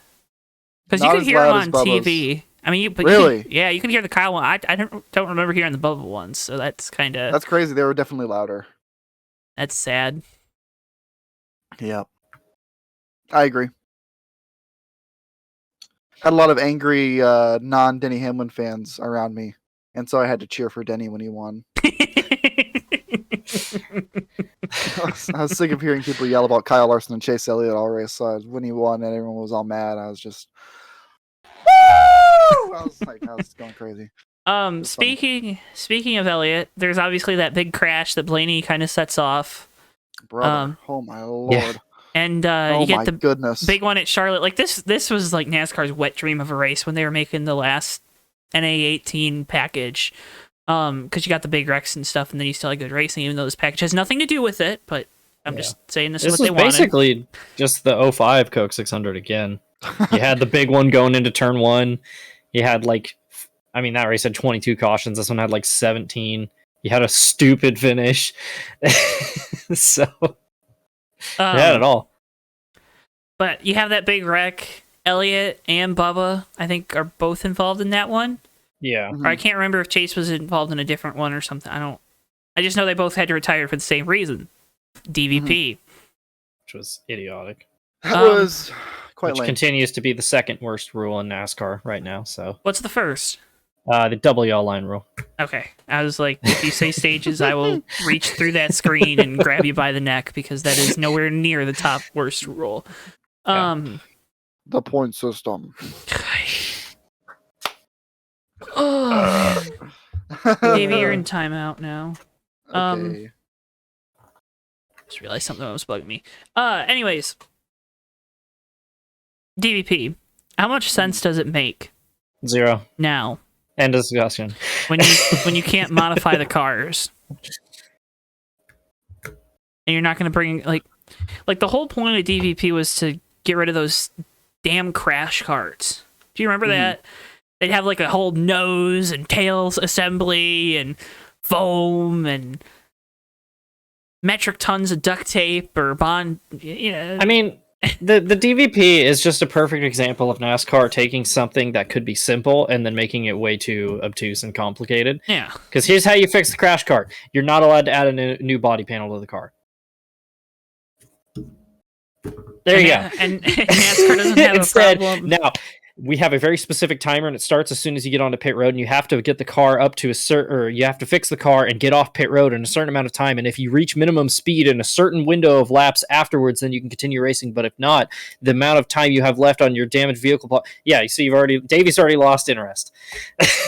S2: Because you
S4: Not
S2: could
S4: as
S2: hear him
S4: loud
S2: on
S4: as Bubba's.
S2: TV. I mean,
S4: Really?
S2: you could hear the Kyle one. I don't remember hearing the Bubba ones, so that's kind of
S4: That's crazy. They were definitely louder.
S2: that's sad.
S4: Yep. I agree. Had a lot of angry non-Denny Hamlin fans around me, and so I had to cheer for Denny when he won. I was sick of hearing people yell about Kyle Larson and Chase Elliott all race. So when he won and everyone was all mad, I was just, woo! I was going crazy.
S2: Speaking of Elliott, there's obviously that big crash that Blaney kind of sets off,
S4: Brother, oh my lord!
S1: Yeah.
S2: and
S4: Oh
S2: you get
S4: my
S2: the
S4: goodness!
S2: big one at Charlotte. Like this was like NASCAR's wet dream of a race when they were making the last NA18 package. Because you got the big wrecks and stuff, and then you still had good racing, even though this package has nothing to do with it. But I'm just saying this is
S1: This
S2: what
S1: was
S2: they wanted.
S1: basically just the 05 Coke 600 again. You had the big one going into turn 1. You had that race had 22 cautions. This one had 17. You had a stupid finish. So you had it all.
S2: But you have that big wreck. Elliott and Bubba, I think, are both involved in that one.
S1: Yeah.
S2: Or I can't remember if Chase was involved in a different one or something. I just know they both had to retire for the same reason. DVP.
S1: Which was idiotic.
S4: That was quite
S1: Which
S4: lame.
S1: continues to be the second worst rule in NASCAR right now. So
S2: What's the first?
S1: the double yellow line rule.
S2: Okay. I was like, if you say stages, I will reach through that screen and grab you by the neck because that is nowhere near the top worst rule.
S1: Yeah.
S4: The point system.
S2: Oh, Davey, you're in timeout now.
S4: Okay.
S2: Just realized something was bugging me. Anyways, DVP. How much sense does it make
S1: 0.
S2: now
S1: End of discussion.
S2: when you can't modify the cars, and you're not going to bring like the whole point of DVP was to get rid of those damn crash carts. Do you remember that? They'd have a whole nose and tails assembly and foam and metric tons of duct tape or bond.
S1: I mean, the DVP is just a perfect example of NASCAR taking something that could be simple and then making it way too obtuse and complicated.
S2: Yeah.
S1: Because here's how you fix the crash cart. You're not allowed to add a new body panel to the car. There you go.
S2: And NASCAR doesn't have
S1: Instead,
S2: a problem.
S1: Now, we have a very specific timer, and it starts as soon as you get onto pit road, and you have to get the car up to a certain, or you have to fix the car and get off pit road in a certain amount of time. And if you reach minimum speed in a certain window of laps afterwards, then you can continue racing. But if not, the amount of time you have left on your damaged vehicle, you see, Davey's already lost interest.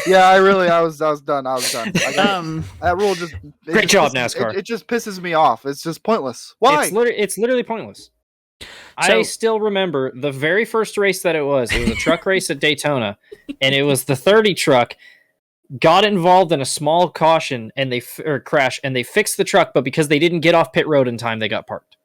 S4: Yeah, I was done. That rule just
S1: great job, NASCAR.
S4: It just pisses me off. It's just pointless. Why?
S1: It's literally pointless. I still remember the very first race that it was. It was a truck race at Daytona, and it was the 30 truck got involved in a small caution and crash, and they fixed the truck, but because they didn't get off pit road in time, they got parked.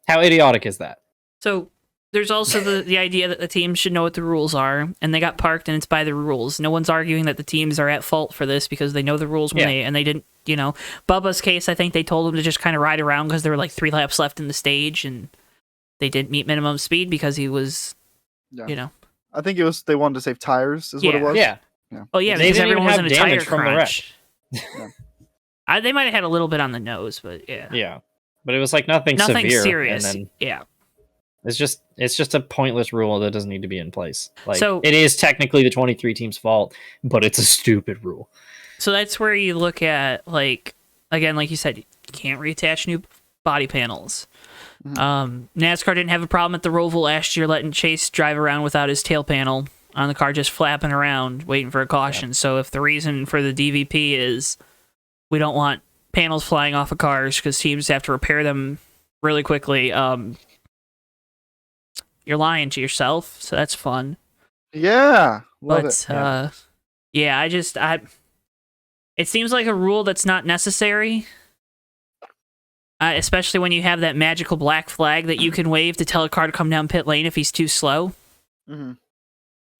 S1: How idiotic is that?
S2: So there's also the idea that the teams should know what the rules are, and they got parked, and it's by the rules. No one's arguing that the teams are at fault for this because they know the rules and they didn't. Bubba's case, I think they told him to just kind of ride around because there were like 3 laps left in the stage, and they didn't meet minimum speed because he was,
S4: I think it was they wanted to save tires, is what it was.
S1: Yeah.
S2: Oh yeah,
S1: They
S2: because
S1: didn't
S2: everyone was in a tire
S1: damage from the wreck.
S2: crunch. They might have had a little bit on the nose, but yeah.
S1: Yeah, but it was like nothing severe,
S2: serious.
S1: And then
S2: yeah.
S1: It's just a pointless rule that doesn't need to be in place. Like,
S2: so,
S1: it is technically the 23 team's fault, but it's a stupid rule.
S2: So that's where you look at, like, again, like you said, you can't reattach new body panels. NASCAR didn't have a problem at the Roval last year letting Chase drive around without his tail panel on the car, just flapping around waiting for a caution. Yeah. So if the reason for the DVP is we don't want panels flying off of cars because teams have to repair them really quickly, you're lying to yourself, so that's fun.
S4: Yeah, love
S2: it. It seems like a rule that's not necessary. Especially when you have that magical black flag that you can wave to tell a car to come down pit lane if he's too slow.
S4: Mm-hmm.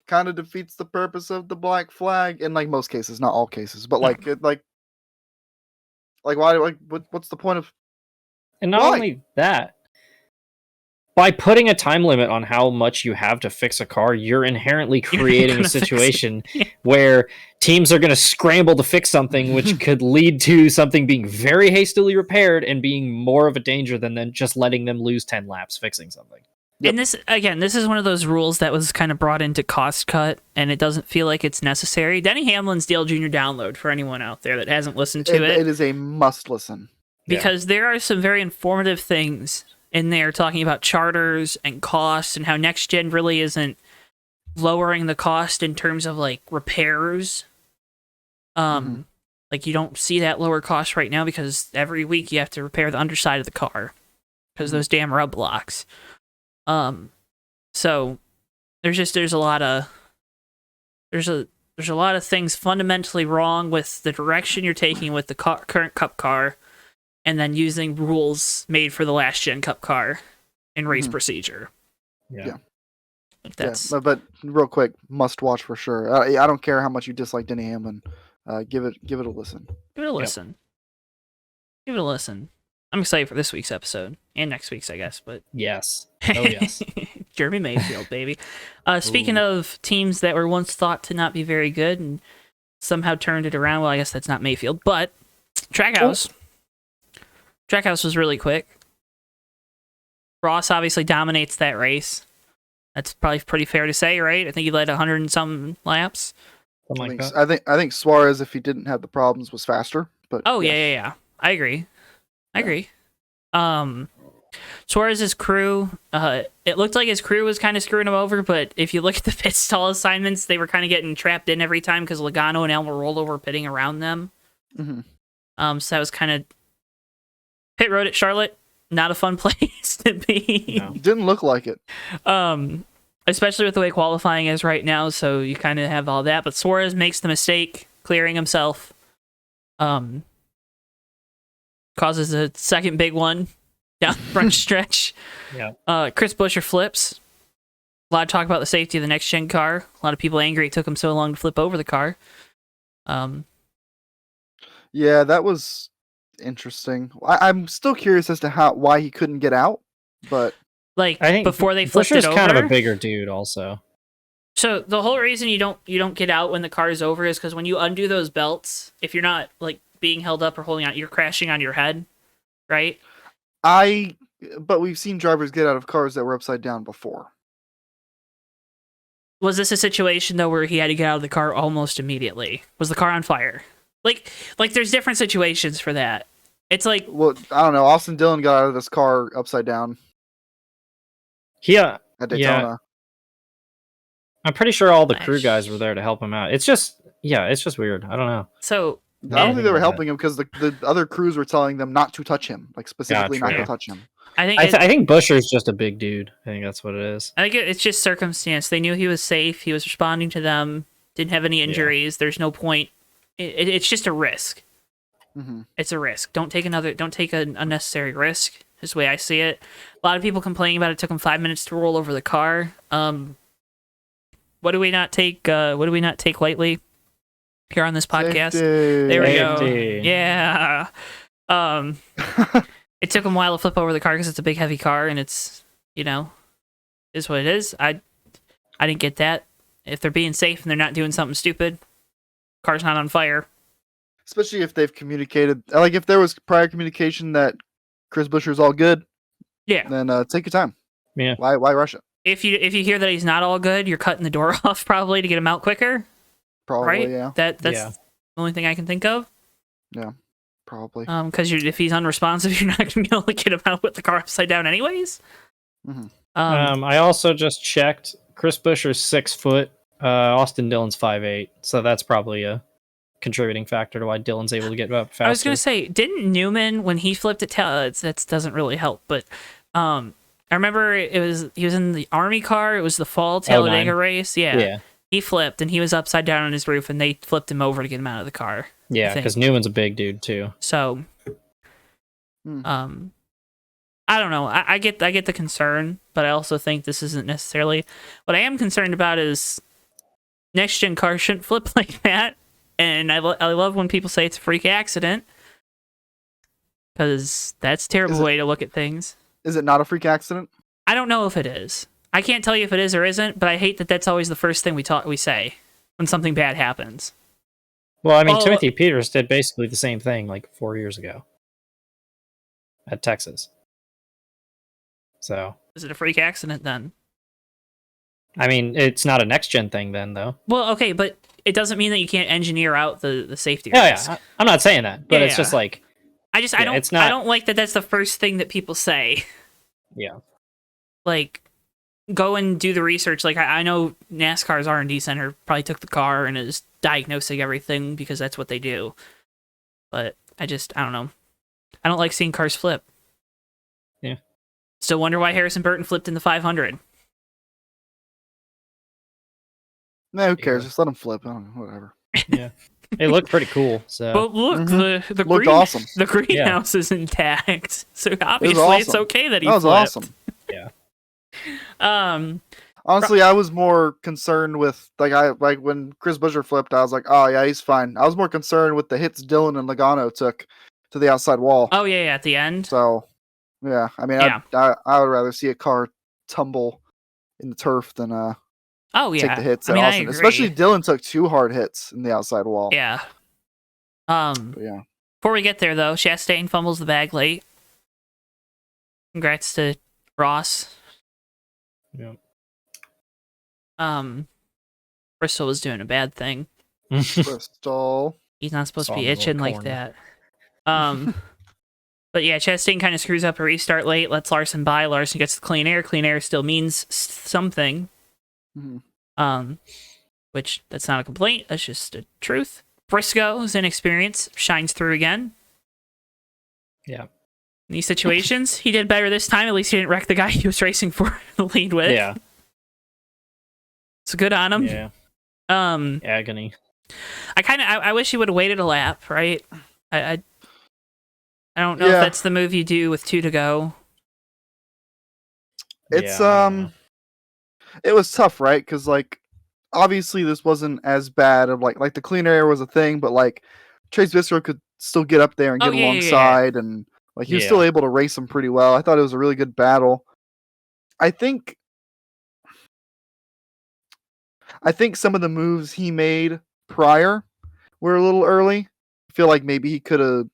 S4: Kind of defeats the purpose of the black flag in like most cases, not all cases, but why? What's the point of?
S1: And not only that, by putting a time limit on how much you have to fix a car, you're inherently creating a situation where teams are going to scramble to fix something, which could lead to something being very hastily repaired and being more of a danger than just letting them lose 10 laps fixing something.
S2: Yep. And this is one of those rules that was kind of brought into cost cut, and it doesn't feel like it's necessary. Denny Hamlin's Dale Jr. download for anyone out there that hasn't listened to it.
S4: It is a must listen.
S2: Because there are some very informative things in there talking about charters and costs and how next gen really isn't lowering the cost in terms of like repairs. Like you don't see that lower cost right now because every week you have to repair the underside of the car because those damn rub blocks. So there's a lot of things fundamentally wrong with the direction you're taking with the current Cup car, and then using rules made for the last gen Cup car in race procedure.
S1: Yeah.
S4: But real quick, must watch for sure. I don't care how much you dislike Denny Hamlin. Give it a listen.
S2: Give it a listen. Give it a listen. I'm excited for this week's episode and next week's, I guess. But
S1: yes, oh yes,
S2: Jeremy Mayfield, baby. Speaking of teams that were once thought to not be very good and somehow turned it around. Well, I guess that's not Mayfield, but Trackhouse. Trackhouse was really quick. Ross obviously dominates that race. That's probably pretty fair to say, right? I think he led 100 and some laps.
S4: I think Suarez, if he didn't have the problems, was faster. But
S2: yeah. I agree. Suarez's crew, it looked like his crew was kind of screwing him over, but if you look at the pit stall assignments, they were kind of getting trapped in every time because Logano and Almirola were pitting around them. So that was kind of pit road at Charlotte. Not a fun place to be.
S4: No. Didn't look like it.
S2: Especially with the way qualifying is right now, so you kind of have all that. But Suarez makes the mistake, clearing himself. Causes a second big one down the front stretch.
S1: Yeah.
S2: Chris Buescher flips. A lot of talk about the safety of the next gen car. A lot of people angry it took him so long to flip over the car.
S4: Yeah, that was interesting. I'm still curious as to why he couldn't get out, but
S2: I think before they flipped it over,
S1: kind of a bigger dude, also.
S2: So the whole reason you don't get out when the car is over is because when you undo those belts, if you're not like being held up or holding on, you're crashing on your head, right?
S4: But we've seen drivers get out of cars that were upside down before.
S2: Was this a situation though where he had to get out of the car almost immediately? Was the car on fire? Like there's different situations for that. It's like,
S4: well, I don't know. Austin Dillon got out of his car upside down
S1: Yeah,
S4: at Daytona.
S1: I'm pretty sure all the
S2: Nice.
S1: crew guys were there to help him out. It's just weird. I don't know.
S2: so
S4: I don't think they were
S1: Yeah.
S4: helping him because the other crews were telling them not to touch him, like specifically not to
S1: true.
S4: touch him.
S2: I think
S1: I think Busher's just a big dude. I think that's what it is.
S2: I think it's just circumstance. They knew he was safe. He was responding to them. Didn't have any injuries. There's no point. It's just a risk.
S4: Mm-hmm.
S2: It's a risk. Don't take an unnecessary risk. Is the way I see it. A lot of people complaining about it took them 5 minutes to roll over the car. What do we not take? What do we not take lightly here on this podcast?
S4: Safety.
S2: There we go.
S1: Safety.
S2: Yeah. It took them a while to flip over the car because it's a big, heavy car, and it's is what it is. I didn't get that. If they're being safe and they're not doing something stupid, car's not on fire.
S4: Especially if they've communicated, like if there was prior communication that Chris Buescher's all good,
S2: Yeah.
S4: then take your time.
S1: Yeah.
S4: Why rush it?
S2: If you hear that he's not all good, you're cutting the door off probably to get him out quicker.
S4: Probably,
S2: Right?
S4: yeah.
S2: That's
S1: Yeah.
S2: the only thing I can think of.
S4: Probably.
S2: Because if he's unresponsive, you're not going to be able to get him out with the car upside down, anyways.
S4: Mhm.
S1: I also just checked. Chris Buescher's 6 foot. Austin Dillon's 5'8", so that's probably a contributing factor to why Dillon's able to get up faster.
S2: I was going to say, didn't Newman, when he flipped it, that doesn't really help, but I remember he was in the Army car. It was the fall Talladega
S1: 09.
S2: race.
S1: Yeah,
S2: He flipped, and he was upside down on his roof, and they flipped him over to get him out of the car.
S1: yeah, because Newman's a big dude too.
S2: So,
S4: Hmm.
S2: I don't know. I get the concern, but I also think this isn't necessarily. What I am concerned about is next gen cars shouldn't flip like that, and I love when people say it's a freak accident because that's a terrible way to look at things.
S4: Is it not a freak accident?
S2: I don't know if it is. I can't tell you if it is or isn't, but I hate that that's always the first thing we say when something bad happens.
S1: Well, I mean,
S2: Oh.
S1: Timothy Peters did basically the same thing like 4 years ago at Texas. So,
S2: Is it a freak accident then?
S1: I mean, it's not a next gen thing then, though.
S2: Well, okay, but it doesn't mean that you can't engineer out the safety
S1: Yeah,
S2: risk.
S1: yeah. I'm not saying that, but
S2: Yeah,
S1: it's just
S2: yeah.
S1: like,
S2: I
S1: it's not-
S2: I don't like that that's the first thing that people say.
S1: yeah,
S2: Like, go and do the research. Like, I know NASCAR's R&D center probably took the car and is diagnosing everything because that's what they do. But I don't know. I don't like seeing cars flip.
S1: Yeah.
S2: Still wonder why Harrison Burton flipped in the 500.
S4: No, who cares?
S1: Yeah.
S4: Just let him flip. I don't know, whatever.
S1: yeah. It looked pretty cool. So,
S2: But look,
S4: Mhm.
S2: the
S4: Looked awesome.
S2: The greenhouse is intact, so obviously it's
S4: awesome.
S2: okay that he
S4: That was
S2: flipped.
S4: awesome.
S1: yeah.
S4: Honestly, I was more concerned with like when Chris Buescher flipped, I was like, oh yeah, he's fine. I was more concerned with the hits Dillon and Logano took to the outside wall.
S2: Oh yeah, at the end.
S4: So yeah, I mean,
S2: Yeah.
S4: I would rather see a car tumble in the turf than
S2: Oh yeah.
S4: take the hits.
S2: I mean, I
S4: Austin.
S2: agree.
S4: Especially Dillon took 2 hard hits in the outside wall.
S2: Yeah.
S4: But yeah.
S2: Before we get there though, Chastain fumbles the bag late. Congrats to Ross.
S1: Yeah.
S2: Bristol was doing a bad thing.
S4: Bristol.
S2: He's not supposed to
S1: Saw
S2: be
S1: him in the
S2: itching like
S1: corner.
S2: that. But yeah, Chastain kind of screws up a restart late, lets Larson by. Larson gets the clean air. Clean air still means something.
S4: Mhm.
S2: Which that's not a complaint. That's just a truth. Briscoe's inexperience shines through again.
S1: Yeah.
S2: In these situations, he did better this time. At least he didn't wreck the guy he was racing for the lead with.
S1: Yeah.
S2: So good on him.
S1: Yeah. Agony.
S2: I wish he would have waited a lap, right? I don't know
S4: Yeah.
S2: if that's the move you do with 2 to go.
S4: It's
S1: Yeah, I don't know.
S4: it was tough, right? Because like obviously this wasn't as bad of like the clean air was a thing, but like Chase Briscoe could still get up there and
S2: Oh,
S4: get
S2: yeah, yeah,
S4: alongside, and like he was
S1: Yeah.
S4: still able to race him pretty well. I thought it was a really good battle. I think some of the moves he made prior were a little early. I feel like maybe he could have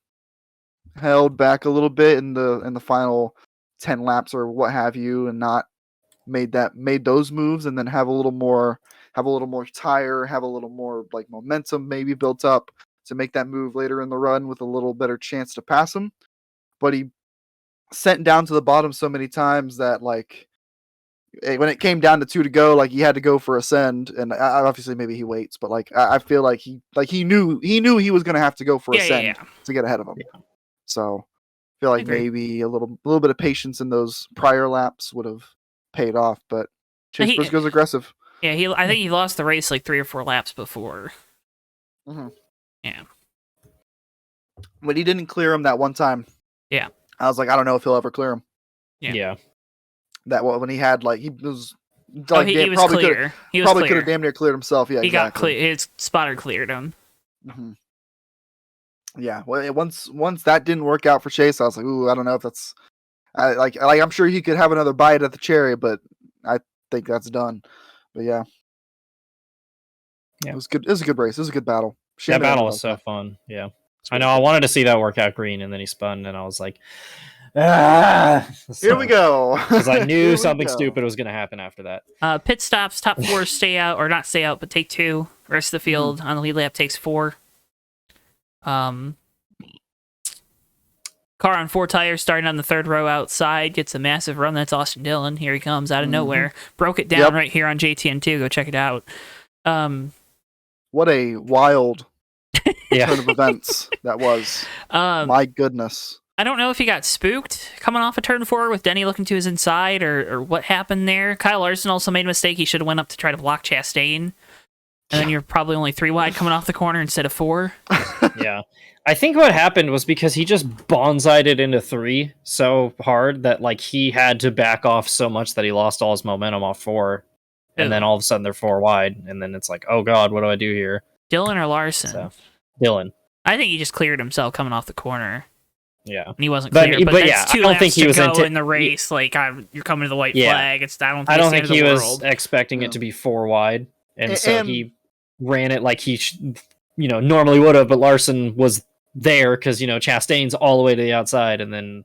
S4: held back a little bit in the final 10 laps or what have you, and not made those moves, and then have a little more have a little more tire, have a little more like momentum maybe built up to make that move later in the run with a little better chance to pass him. But he sent down to the bottom so many times that like when it came down to 2 to go, like he had to go for a send, and obviously maybe he waits, but like I feel like he knew he was gonna have to go for a send to get ahead of him. Yeah. So I feel like maybe a little bit of patience in those prior laps would have paid off, but Chase Briscoe's aggressive.
S2: Yeah, I think he lost the race like 3 or 4 laps before.
S4: Mm-hmm.
S2: Yeah,
S4: but he didn't clear him that one time.
S2: Yeah,
S4: I was like, I don't know if he'll ever clear him.
S1: Yeah.
S4: That when he had like he was like
S2: he was
S4: probably
S2: clear.
S4: He probably could have damn near cleared himself. Yeah,
S2: he
S4: exactly.
S2: got clear. His spotter cleared him.
S4: Mm-hmm. Yeah, well, once that didn't work out for Chase, I was like, ooh, I don't know if that's like I'm sure he could have another bite at the cherry, but I think that's done. But yeah, it was good. It was a good race. It was a good battle.
S1: That battle was so fun. Yeah, I know. I wanted to see that work out green, and then he spun, and I was like,
S4: here we go.
S1: Because I knew something stupid was going to happen after that.
S2: Pit stops, top 4 stay out, or not stay out, but take 2. Rest of the field on the lead lap takes 4. Car on 4 tires, starting on the 3rd row outside, gets a massive run. That's Austin Dillon. Here he comes out of nowhere. Broke it down right here on JTN2. Go check it out.
S4: What a wild turn of events that was. My goodness.
S2: I don't know if he got spooked coming off of turn 4 with Denny looking to his inside or what happened there. Kyle Larson also made a mistake. He should have went up to try to block Chastain. And then you're probably only 3 wide coming off the corner instead of 4.
S1: Yeah. I think what happened was because he just bonsai'd it into 3 so hard that like he had to back off so much that he lost all his momentum off 4. And then all of a sudden they're 4 wide. And then it's like, oh God, what do I do here?
S2: Dillon or Larson?
S1: So, Dillon.
S2: I think he just cleared himself coming off the corner.
S1: Yeah.
S2: And he wasn't clear, but that's 2
S1: I don't
S2: laps
S1: think he
S2: to
S1: was
S2: go in the race. Like, you're coming to the white flag. I don't think
S1: he was expecting it to be 4 wide. And so he ran it like he normally would have, but Larson was there because Chastain's all the way to the outside, and then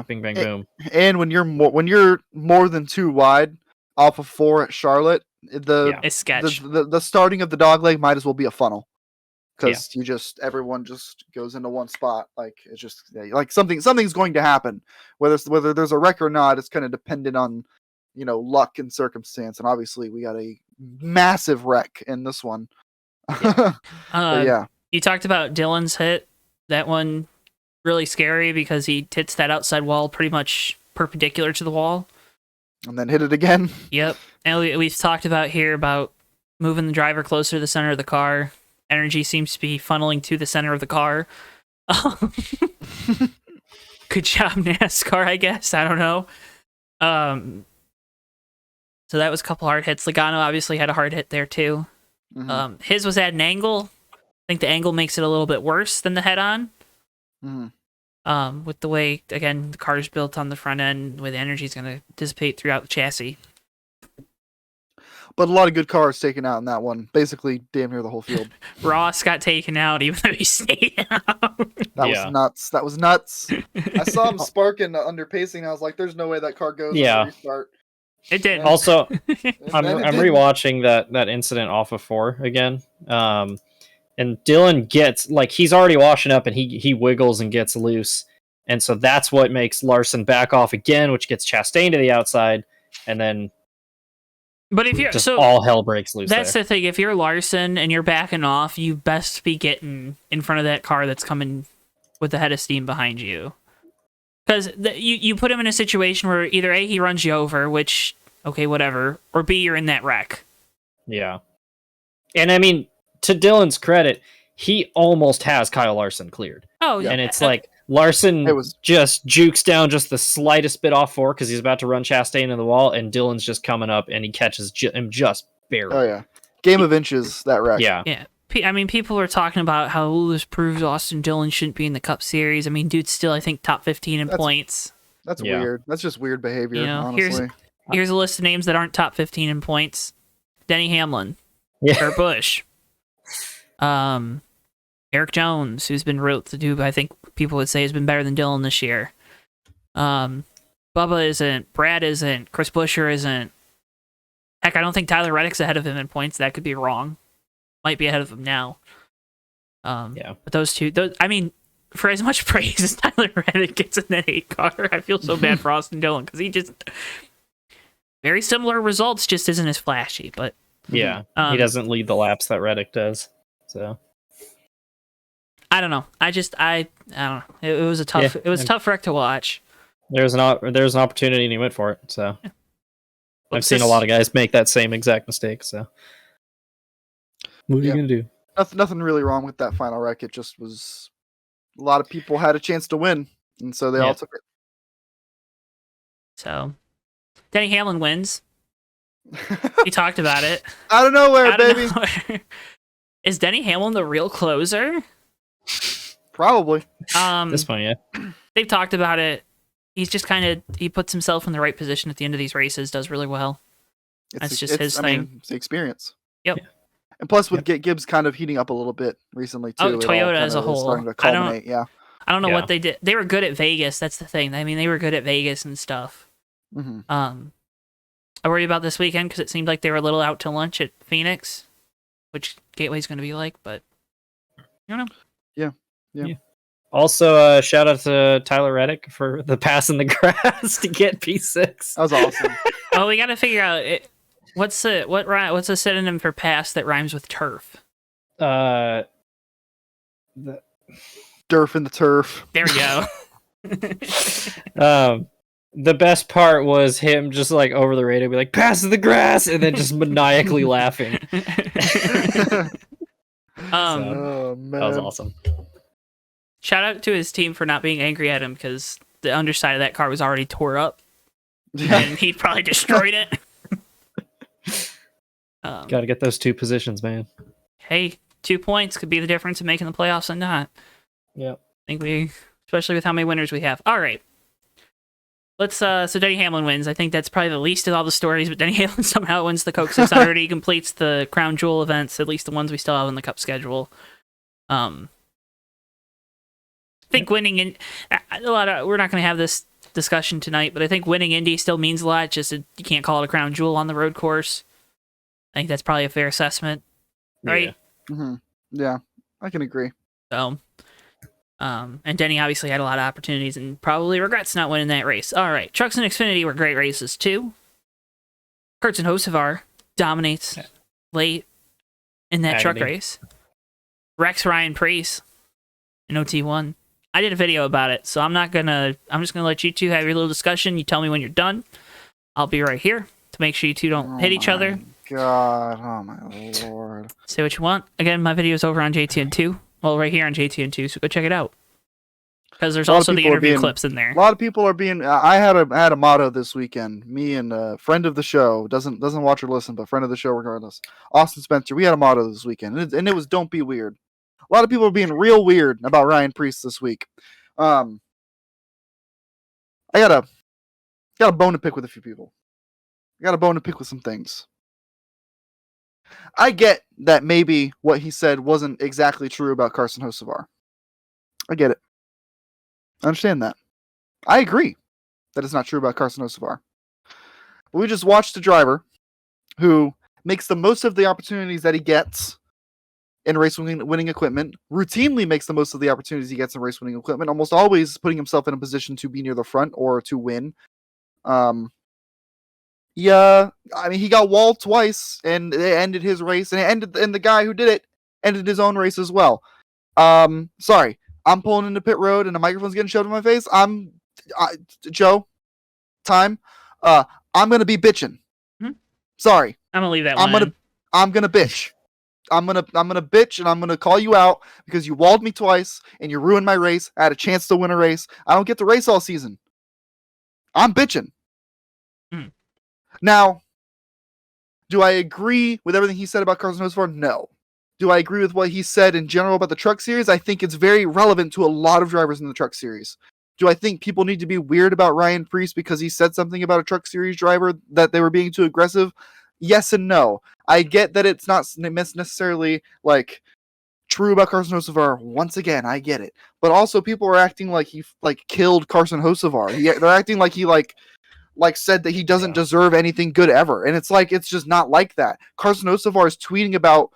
S1: bing bang boom.
S4: And when you're more than 2 wide off of 4 at Charlotte,
S2: it's sketch.
S4: The starting of the dogleg might as well be a funnel because everyone just goes into one spot. Like it's just like something's going to happen, whether there's a wreck or not. It's kind of dependent on luck and circumstance, and obviously we got a massive wreck in this one.
S2: You talked about Dillon's hit. That one really scary because he hits that outside wall pretty much perpendicular to the wall.
S4: And then hit it again. Yep.
S2: And we've talked about here about moving the driver closer to the center of the car. Energy seems to be funneling to the center of the car. Good job, NASCAR, I guess. I don't know. So that was a couple hard hits. Logano obviously had a hard hit there too. Mm-hmm. His was at an angle. I think the angle makes it a little bit worse than the head-on. Mm-hmm. With the way, again, the car's built on the front end, the way the energy is going to dissipate throughout the chassis.
S4: But a lot of good cars taken out in that one. Basically, damn near the whole field.
S2: Ross got taken out, even though he stayed out.
S4: That was nuts. That was nuts. I saw him sparking under pacing. I was like, "There's no way that car goes." Restart.
S2: It did.
S1: Also, I'm rewatching that incident off of 4 again. And Dillon gets he's already washing up, and he wiggles and gets loose, and so that's what makes Larson back off again, which gets Chastain to the outside, and then.
S2: But if you're
S1: all hell breaks loose.
S2: That's the thing. If you're Larson and you're backing off, you best be getting in front of that car that's coming with the head of steam behind you, because you put him in a situation where either A, he runs you over, which okay, whatever, or B, you're in that wreck.
S1: Yeah, and I mean, to Dillon's credit, he almost has Kyle Larson cleared.
S2: Oh, yeah.
S1: And it's like Larson just jukes down just the slightest bit off 4 because he's about to run Chastain into the wall, and Dillon's just coming up, and he catches him just barely.
S4: Oh, yeah. Game of inches, that wreck.
S1: Yeah.
S2: Yeah. I mean, people are talking about how this proves Austin Dillon shouldn't be in the Cup Series. I mean, dude's still, I think, top 15 in points.
S4: That's weird. That's just weird behavior, honestly.
S2: Here's a list of names that aren't top 15 in points. Denny Hamlin. Kurt Busch. Eric Jones, who's been wrote to do, I think people would say has been better than Dillon this year. Bubba isn't, Brad isn't, Chris Buescher isn't, Heck, I don't think Tyler Reddick's ahead of him in points. That could be wrong. Might be ahead of him now.
S1: Yeah.
S2: But those two, I mean, for as much praise as Tyler Reddick gets in that 8 car, I feel so bad for Austin Dillon because he just very similar results, just isn't as flashy. But
S1: Yeah, he doesn't lead the laps that Reddick does. So
S2: I don't know. I don't know. It was a tough.
S1: Yeah,
S2: it was a tough wreck to watch.
S1: There's an opportunity and he went for it. So I've seen a lot of guys make that same exact mistake. So what are you gonna do?
S4: Nothing really wrong with that final wreck. It just was a lot of people had a chance to win, and so they all took it.
S2: So Denny Hamlin wins. He talked about it.
S4: Out of nowhere, baby.
S2: Is Denny Hamlin the real closer?
S4: Probably.
S1: At this point, yeah.
S2: They've talked about it. He's just he puts himself in the right position at the end of these races, does really well. That's just his thing.
S4: It's the experience.
S2: Yep.
S1: Yeah.
S4: And plus, with Gibbs kind of heating up a little bit recently too.
S2: Oh, Toyota as a whole.
S4: Starting to culminate,
S2: I don't know what they did. They were good at Vegas. That's the thing. I mean, they were good at Vegas and stuff.
S4: Mm-hmm.
S2: I worry about this weekend because it seemed like they were a little out to lunch at Phoenix, which Gateway's going to be like, but you know.
S4: Yeah.
S2: Yeah.
S1: Also, shout out to Tyler Reddick for the pass in the grass to get P6.
S4: That was awesome.
S2: Oh, we got to figure out what's a synonym for pass that rhymes with turf.
S1: The
S4: Durf in the turf.
S2: There we go.
S1: The best part was him just like over the radio, be like, "Pass in the grass," and then just maniacally laughing.
S4: Oh man,
S1: that was awesome.
S2: Shout out to his team for not being angry at him because the underside of that car was already tore up, and he probably destroyed it.
S1: Got to get those 2 positions, man.
S2: Hey, 2 points could be the difference in making the playoffs and not.
S1: Yeah,
S2: I think especially with how many winners we have. All right. Let's so Denny Hamlin wins. I think that's probably the least of all the stories, but Denny Hamlin somehow wins the Coke 600. He completes the Crown Jewel events, at least the ones we still have on the Cup schedule. I think winning in we're not going to have this discussion tonight, but I think winning Indy still means a lot. Just you can't call it a Crown Jewel on the road course. I think that's probably a fair assessment, right?
S1: Yeah.
S4: Mm-hmm. Yeah, I can agree.
S2: So, and Denny obviously had a lot of opportunities and probably regrets not winning that race. All right, Trucks and Xfinity were great races too. Kurtz and Hocevar dominates late in that truck race. Rex Ryan Preece in OT1. I did a video about it, so I'm just gonna let you two have your little discussion. You tell me when you're done. I'll be right here to make sure you two don't hit each other.
S4: God, oh my lord.
S2: Say what you want. Again, my video's over on JTN2. Well, right here on JTN2, so go check it out. Because there's also the interview clips in there.
S4: A lot of people are being. I had a motto this weekend. Me and a friend of the show doesn't watch or listen, but friend of the show regardless. Austin Spencer. We had a motto this weekend, and it was "Don't be weird." A lot of people are being real weird about Ryan Preece this week. I got a bone to pick with a few people. I got a bone to pick with some things. I get that maybe what he said wasn't exactly true about Carson Hocevar. I get it. I understand that. I agree that it's not true about Carson Hocevar. But we just watched a driver who makes the most of the opportunities that he gets in race winning equipment, routinely makes the most of the opportunities he gets in race winning equipment, almost always putting himself in a position to be near the front or to win. Yeah, I mean, he got walled twice, and it ended his race, and the guy who did it ended his own race as well. Sorry, I'm pulling into pit road, and the microphone's getting shoved in my face. Joe, time. I'm gonna be bitching. Sorry,
S2: I'm gonna leave that one.
S4: I'm gonna bitch. I'm gonna bitch, and I'm gonna call you out because you walled me twice, and you ruined my race. I had a chance to win a race. I don't get to race all season. I'm bitching. Now, do I agree with everything he said about Carson Hocevar? No. Do I agree with what he said in general about the Truck Series? I think it's very relevant to a lot of drivers in the Truck Series. Do I think people need to be weird about Ryan Preece because he said something about a Truck Series driver that they were being too aggressive? Yes and no. I get that it's not necessarily like true about Carson Hocevar. Once again, I get it. But also people are acting like he killed Carson Hocevar. They're acting like he like said that he doesn't deserve anything good ever, and it's like it's just not like that. Carson Hocevar is tweeting about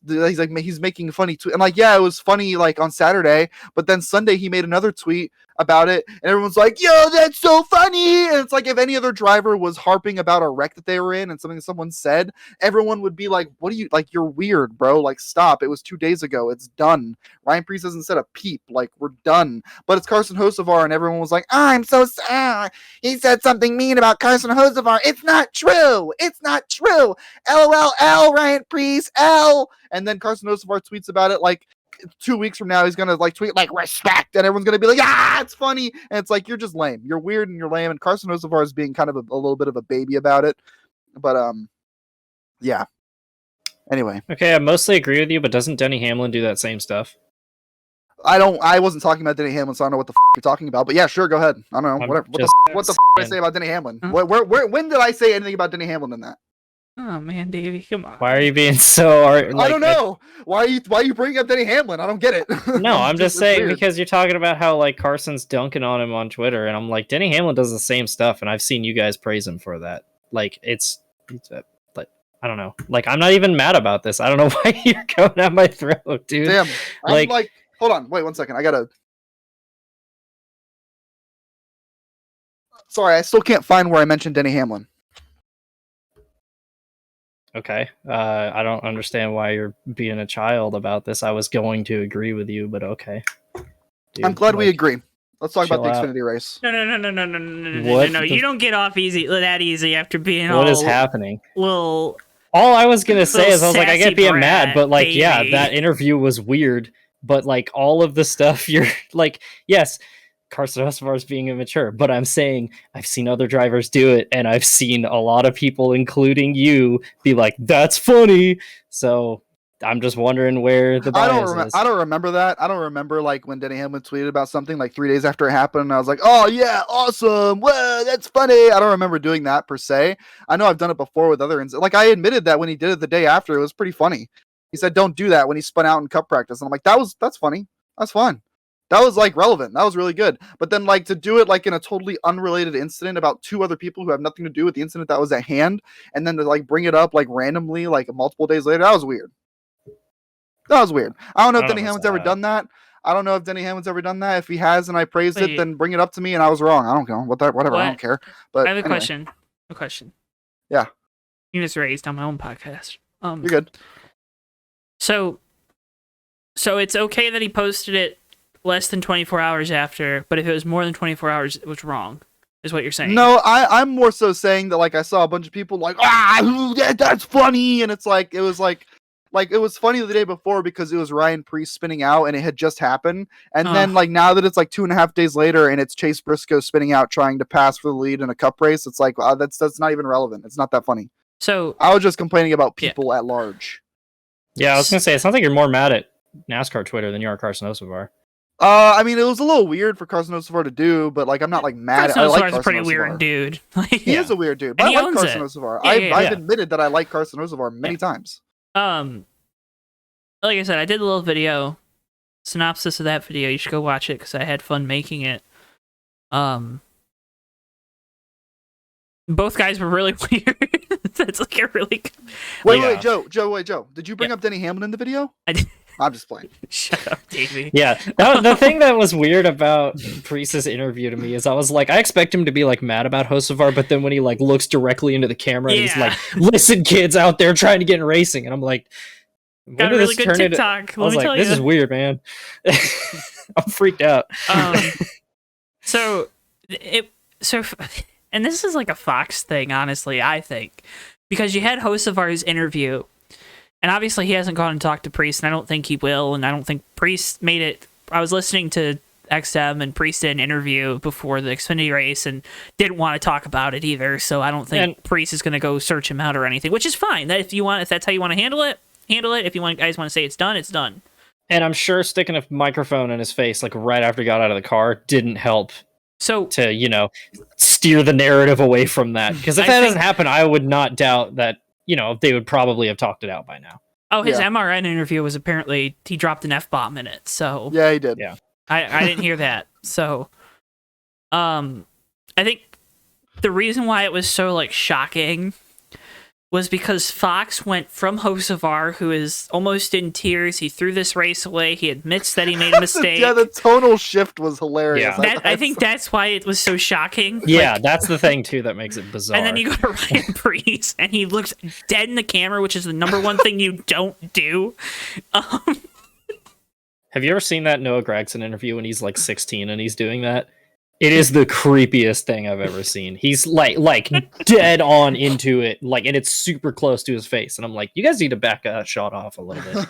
S4: he's making funny tweet, and like yeah, it was funny like on Saturday, but then Sunday he made another tweet about it, and everyone's like, yo, that's so funny. And it's like if any other driver was harping about a wreck that they were in and something someone said, everyone would be like, what are you, like, you're weird, bro, like stop, it was 2 days ago, it's done. Ryan Preece hasn't said a peep, like we're done. But it's Carson Hocevar, and everyone was like, I'm so sad, he said something mean about Carson Hocevar, it's not true, LOL, Ryan Preece, L. And then Carson Hocevar tweets about it like 2 weeks from now, he's gonna like tweet like respect, and everyone's gonna be like, it's funny. And it's like, you're just lame, you're weird, and you're lame. And Carson Hocevar is being kind of a little bit of a baby about it, but yeah. Anyway,
S1: okay, I mostly agree with you, but doesn't Denny Hamlin do that same stuff?
S4: I wasn't talking about Denny Hamlin, so I don't know what the you're talking about. But yeah, sure, go ahead. I don't know, whatever. What the did I say about Denny Hamlin? When did I say anything about Denny Hamlin in that?
S2: Oh man, Davey, come on.
S1: Why are you being so? Like,
S4: I don't know. Why are you bringing up Denny Hamlin? I don't get it.
S1: No, I'm just saying because you're talking about how like Carson's dunking on him on Twitter, and I'm like, Denny Hamlin does the same stuff, and I've seen you guys praise him for that. Like it's like I don't know. Like I'm not even mad about this. I don't know why you're going at my throat, dude.
S4: Damn. I'm like, hold on, wait 1 second. Sorry, I still can't find where I mentioned Denny Hamlin.
S1: Okay. I don't understand why you're being a child about this. I was going to agree with you, but okay. Dude,
S4: I'm glad we agree. Let's talk about the
S1: out.
S4: Xfinity race.
S2: No. You don't get off that easy after being
S1: What is happening?
S2: All
S1: I was gonna say is I was like, I get being mad, but like,
S2: baby.
S1: yeah, that interview was weird. But like all of the stuff you're like, yes, Carson Hocevar is being immature, but I'm saying I've seen other drivers do it, and I've seen a lot of people, including you, be like, "That's funny." So I'm just wondering where the bias is.
S4: I don't remember that. I don't remember like when Denny Hamlin tweeted about something like 3 days after it happened, and I was like, "Oh yeah, awesome! Whoa, that's funny." I don't remember doing that per se. I know I've done it before with other like I admitted that when he did it the day after, it was pretty funny. He said, "Don't do that" when he spun out in Cup practice, and I'm like, "That's funny. That's fun." That was like relevant. That was really good. But then like to do it like in a totally unrelated incident about two other people who have nothing to do with the incident that was at hand, and then to like bring it up like randomly like multiple days later, that was weird. I don't know if Denny Hamlin's ever done that. I don't know if Denny Hamlin's ever done that. If he has and I praised it, then bring it up to me and I was wrong. I don't know. Whatever. I don't care. But
S2: I have
S4: anyway.
S2: a question.
S4: Yeah.
S2: You just raised on my own podcast.
S4: You're good.
S2: So it's okay that he posted it less than 24 hours after, but if it was more than 24 hours, it was wrong, is what you're saying.
S4: No, I'm more so saying that like I saw a bunch of people like, that's funny, and it's like it was like it was funny the day before because it was Ryan Preece spinning out and it had just happened, and then like now that it's like 2.5 days later and it's Chase Briscoe spinning out trying to pass for the lead in a Cup race, it's like that's not even relevant. It's not that funny.
S2: So
S4: I was just complaining about people at large.
S1: Yeah, I was gonna say it sounds like you're more mad at NASCAR Twitter than you are Carson Hocevar.
S4: I mean, it was a little weird for Carson Hocevar to do, but like I'm not like mad.
S2: Carson Hocevar's
S4: a
S2: pretty weird dude.
S4: He is a weird dude, but I like Carson Hocevar. I've admitted that I like Carson Hocevar many times.
S2: Like I said, I did a little video synopsis of that video. You should go watch it because I had fun making it. Both guys were really weird. That's like a really.
S4: Wait, Joe. Did you bring up Denny Hamlin in the video?
S2: I did.
S4: I'm just playing.
S2: Shut up, Davey.
S1: Yeah, the thing that was weird about Preece's interview to me is I was like, I expect him to be like mad about Hocevar, but then when he like looks directly into the camera and he's like, "Listen, kids out there trying to get in racing," and I'm like,
S2: got a really good TikTok.
S1: I was like, this is weird, man. I'm freaked out.
S2: And this is like a Fox thing, honestly, I think, because you had Hocevar's interview. And obviously he hasn't gone and talked to Preece, and I don't think he will, and I don't think Preece made it. I was listening to XM, and Preece did an interview before the Xfinity race and didn't want to talk about it either, so I don't think Preece is going to go search him out or anything, which is fine. That if that's how you want to handle it, handle it. If you guys want to say it's done, it's done. And
S1: I'm sure sticking a microphone in his face like right after he got out of the car didn't help to, steer the narrative away from that. Because if that doesn't happen, I would not doubt that they would probably have talked it out by now.
S2: Oh, his MRN interview was apparently he dropped an F-bomb in it. So
S4: yeah, he did.
S1: Yeah,
S2: I didn't hear that. So, I think the reason why it was so like shocking was because Fox went from Hocevar, who is almost in tears. He threw this race away. He admits that he made a mistake.
S4: Yeah, the tonal shift was hilarious.
S1: Yeah.
S2: I think that's why it was so shocking.
S1: Yeah,
S2: Like,
S1: that's the thing too that makes it bizarre.
S2: and then you go to Ryan Preece, and he looks dead in the camera, which is the number one thing you don't do.
S1: Have you ever seen that Noah Gragson interview when he's like 16 and he's doing that? It is the creepiest thing I've ever seen. He's like dead on into it, like, and it's super close to his face. And I'm like, you guys need to back that shot off a little bit.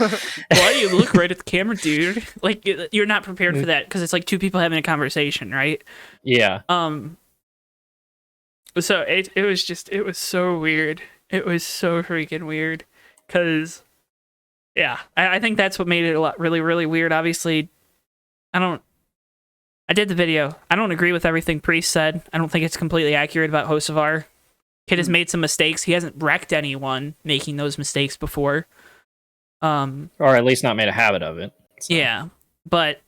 S2: Why do you look right at the camera, dude? Like, you're not prepared for that because it's like two people having a conversation, right?
S1: Yeah.
S2: So it was so weird. It was so freaking weird. Cause yeah, I think that's what made it really, really weird. Obviously, I did the video. I don't agree with everything Priest said. I don't think it's completely accurate about Hocevar. Kid has made some mistakes. He hasn't wrecked anyone making those mistakes before.
S1: Or at least not made a habit of it. So.
S2: Yeah. But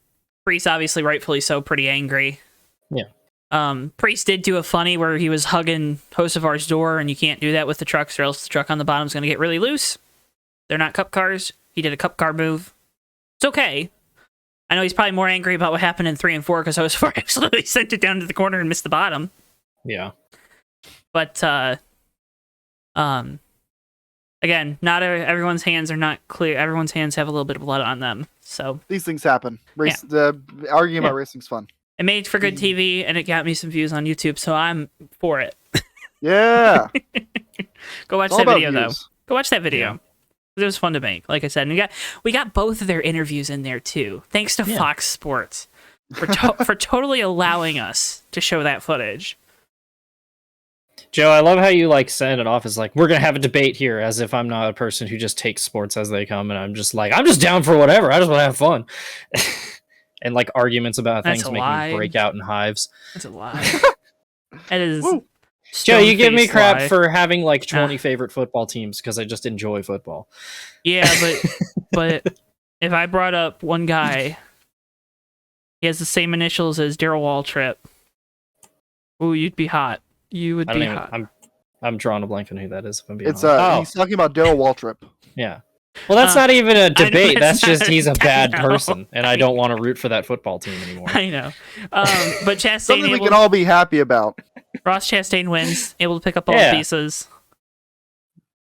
S2: Priest, obviously, rightfully so, pretty angry.
S1: Yeah.
S2: Priest did do a funny where he was hugging Hocevar's door, and you can't do that with the trucks, or else the truck on the bottom is going to get really loose. They're not cup cars. He did a cup car move. It's okay. I know he's probably more angry about what happened in 3 and 4 because Hocevar absolutely sent it down to the corner and missed the bottom.
S1: Yeah.
S2: But again, not everyone's hands are not clear. Everyone's hands have a little bit of blood on them. So
S4: These things happen. The arguing about racing's fun.
S2: it made for good TV, and it got me some views on YouTube. So I'm for it.
S4: Yeah.
S2: Go watch
S4: It's all
S2: that
S4: about
S2: video, though.
S4: views.
S2: Go watch that video.
S1: Yeah.
S2: It was fun to make, like I said. And we got both of their interviews in there too, thanks to Fox Sports for totally allowing us to show that footage.
S1: Joe, I love how you like set it off as like, we're gonna have a debate here, as if I'm not a person who just takes sports as they come, and I'm just like, I'm just down for whatever. I just want to have fun. And like arguments about
S2: That's
S1: things
S2: a
S1: making
S2: lie.
S1: me break out in hives.
S2: That's a lie. It is.
S4: Woo.
S1: Joe, you give me
S2: stone-faced
S1: crap
S2: lie.
S1: for having like 20 favorite football teams because I just enjoy football.
S2: Yeah, but if I brought up one guy, he has the same initials as Daryl Waltrip. Ooh, you'd be hot. You would be hot.
S1: I'm drawing a blank on who that is. If I'm being
S4: It's
S1: honest.
S4: he's talking about Daryl Waltrip.
S1: Yeah. Well, that's not even a debate.
S2: it's
S1: That's just
S2: not-
S1: he's a
S2: I
S1: bad
S2: know.
S1: person, and I don't want to root for that football team anymore.
S2: I know. But Chastain,
S4: Something we can all be happy about.
S2: Ross Chastain wins, able to pick up all
S1: Yeah.
S2: the pieces.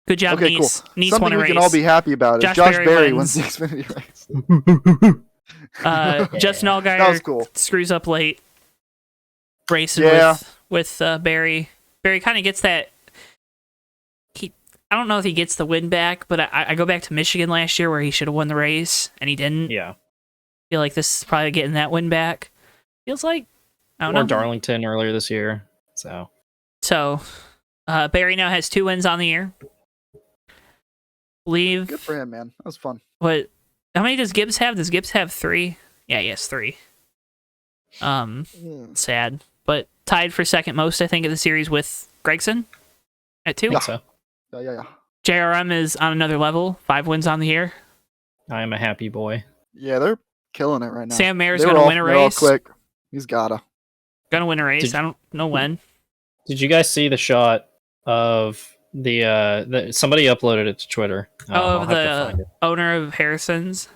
S2: Good job,
S4: Okay,
S2: Nice.
S4: cool.
S2: Nice
S4: Something
S2: won a
S4: we
S2: race.
S4: can all be happy about is
S2: Josh
S4: Josh
S2: Berry
S4: Berry
S2: wins.
S4: wins the Xfinity race.
S2: Justin
S4: That was
S2: Allgaier
S4: cool.
S2: screws up late. Racing
S4: Yeah.
S2: with Barry. Barry kind of gets that. I don't know if he gets the win back, but I go back to Michigan last year where he should have won the race and he didn't.
S1: Yeah.
S2: Feel like this is probably getting that win back. Feels like I don't
S1: Or
S2: know.
S1: Darlington earlier this year. So
S2: Barry now has 2 wins on the year. Believe
S4: Good for him, man. That was fun.
S2: what? How many does Gibbs have? Does Gibbs have 3? Yeah, he has 3. Sad, but tied for second most, I think, of the series with Gregson at 2.
S1: I think so.
S4: Yeah.
S2: JRM is on another level. 5 wins on the year.
S1: I am a happy boy.
S4: Yeah, they're killing it right now.
S2: Sam Mayer's
S4: They were
S2: gonna
S4: all-
S2: win a
S4: they're all
S2: race.
S4: quick. He's gotta.
S2: Gonna win a race.
S1: Did-
S2: I don't know when.
S1: Did you guys see the shot of the somebody uploaded it to Twitter? I'll
S2: Of
S1: have to find
S2: the
S1: it.
S2: owner of Harrison's.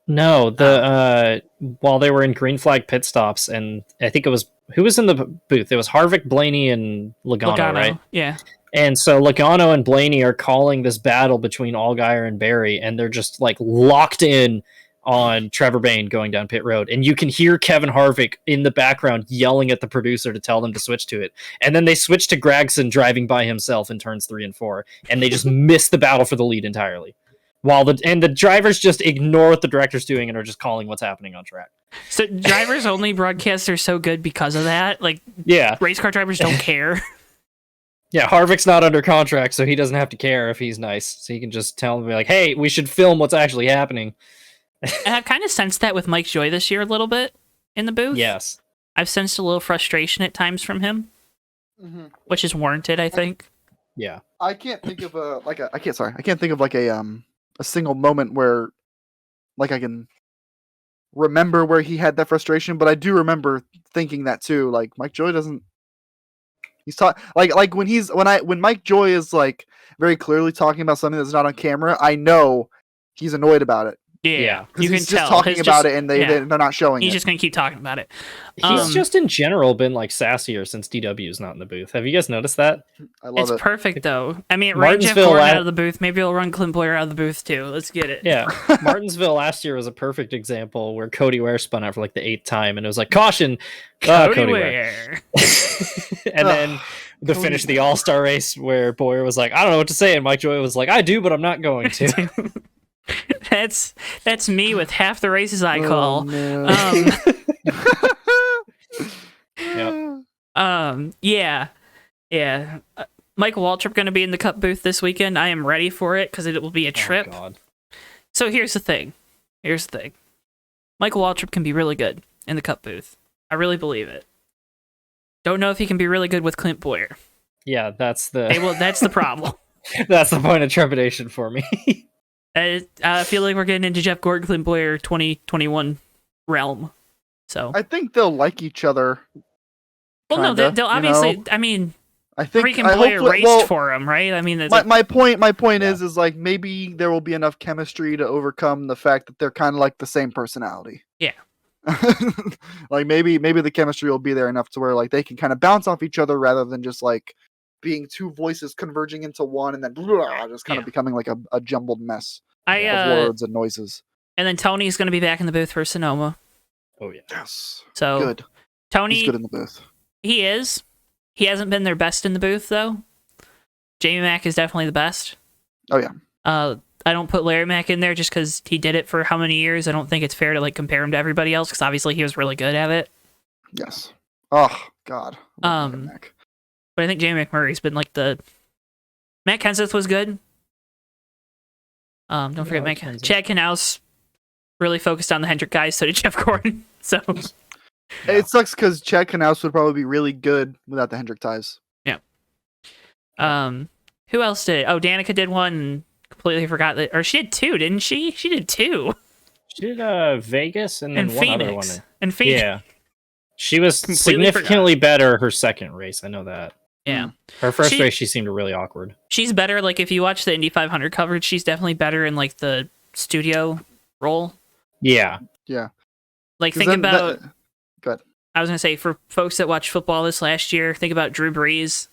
S1: No, while they were in green flag pit stops, and I think it was who was in the booth? It was Harvick, Blaney, and Logano, right?
S2: Yeah.
S1: And so Logano and Blaney are calling this battle between Allgaier and Barry, and they're just like locked in on Trevor Bayne going down pit road. And you can hear Kevin Harvick in the background yelling at the producer to tell them to switch to it. And then they switch to Gragson driving by himself in turns 3 and 4, and they just miss the battle for the lead entirely. While the drivers just ignore what the director's doing and are just calling what's happening on track.
S2: So drivers only broadcasts are so good because of that. Like
S1: Yeah.
S2: race car drivers don't care.
S1: Yeah, Harvick's not under contract, so he doesn't have to care if he's nice. So he can just tell them, like, hey, we should film what's actually happening.
S2: And I've kind of sensed that with Mike Joy this year a little bit in the booth.
S1: Yes.
S2: I've sensed a little frustration at times from him, which is warranted, I think.
S1: Yeah.
S4: I can't think of I can't think of like a single moment where like I can remember where he had that frustration, but I do remember thinking that too. Like Mike Joy doesn't He's like when Mike Joy is like very clearly talking about something that's not on camera. I know he's annoyed about it.
S2: Yeah,
S4: Because
S2: you
S4: he's
S2: can
S4: just
S2: tell.
S4: talking about it and they're not showing
S2: He's
S4: it.
S2: just gonna keep talking about it.
S1: He's just in general been like sassier since DW's not in the booth. Have you guys noticed that?
S4: I love it.
S2: It's perfect though. I mean, it ran Jeff
S1: Martinsville
S2: Gordon out of the booth. Maybe it'll run Clint Boyer out of the booth too. Let's get it.
S1: Yeah, Martinsville last year was a perfect example where Cody Ware spun out for like the 8th time, and it was like caution,
S2: Cody Ware.
S1: And then the finish of the All-Star race where Boyer was like, I don't know what to say, and Mike Joy was like, I do, but I'm not going to.
S2: That's me with half the races I call.
S4: No.
S2: Yeah. Michael Waltrip going to be in the Cup booth this weekend. I am ready for it because it will be a trip.
S1: Oh, God.
S2: So here's the thing. Michael Waltrip can be really good in the Cup booth. I really believe it. Don't know if he can be really good with Clint Boyer.
S1: Yeah, that's the
S2: that's the problem.
S1: That's the point of trepidation for me.
S2: I feel like we're getting into Jeff Gordon, Clint Boyer 2021 realm. So
S4: I think they'll like each other.
S2: Well, no, they'll obviously.
S4: Know?
S2: I mean,
S4: I think
S2: freaking Boyer raced for him, right? I mean,
S4: my point is like maybe there will be enough chemistry to overcome the fact that they're kind of like the same personality.
S2: Yeah.
S4: Like maybe the chemistry will be there enough to where like they can kind of bounce off each other rather than just like being two voices converging into one and then just kind of becoming like a jumbled mess of words and noises.
S2: And then Tony's going to be back in the booth for Sonoma.
S1: Oh yeah.
S4: Yes.
S2: So
S4: good.
S2: Tony,
S4: he's good in the booth.
S2: He is. He hasn't been their best in the booth though. Jamie Mack is definitely the best.
S4: Oh yeah.
S2: I don't put Larry Mack in there just because he did it for how many years. I don't think it's fair to like compare him to everybody else because obviously he was really good at it.
S4: Yes. Oh God.
S2: But I think Jamie McMurray's been like the. Matt Kenseth was good. Don't forget Matt Kenseth. Chad Knaus really focused on the Hendrick guys, so did Jeff Gordon. So
S4: it sucks because Chad Knaus would probably be really good without the Hendrick ties.
S2: Yeah. Who else did it? Oh, Danica did one and completely forgot that, or she did two, didn't she? She did two.
S1: She did Vegas and then one other one.
S2: And Phoenix.
S1: Yeah. She was significantly better her second race. I know that.
S2: Yeah.
S1: Her first race, she seemed really awkward.
S2: She's better. Like, if you watch the Indy 500 coverage, she's definitely better in, like, the studio role.
S1: Yeah.
S4: Yeah.
S2: Like, think about...
S4: Go ahead.
S2: I was going to say, for folks that watched football this last year, think about Drew Brees.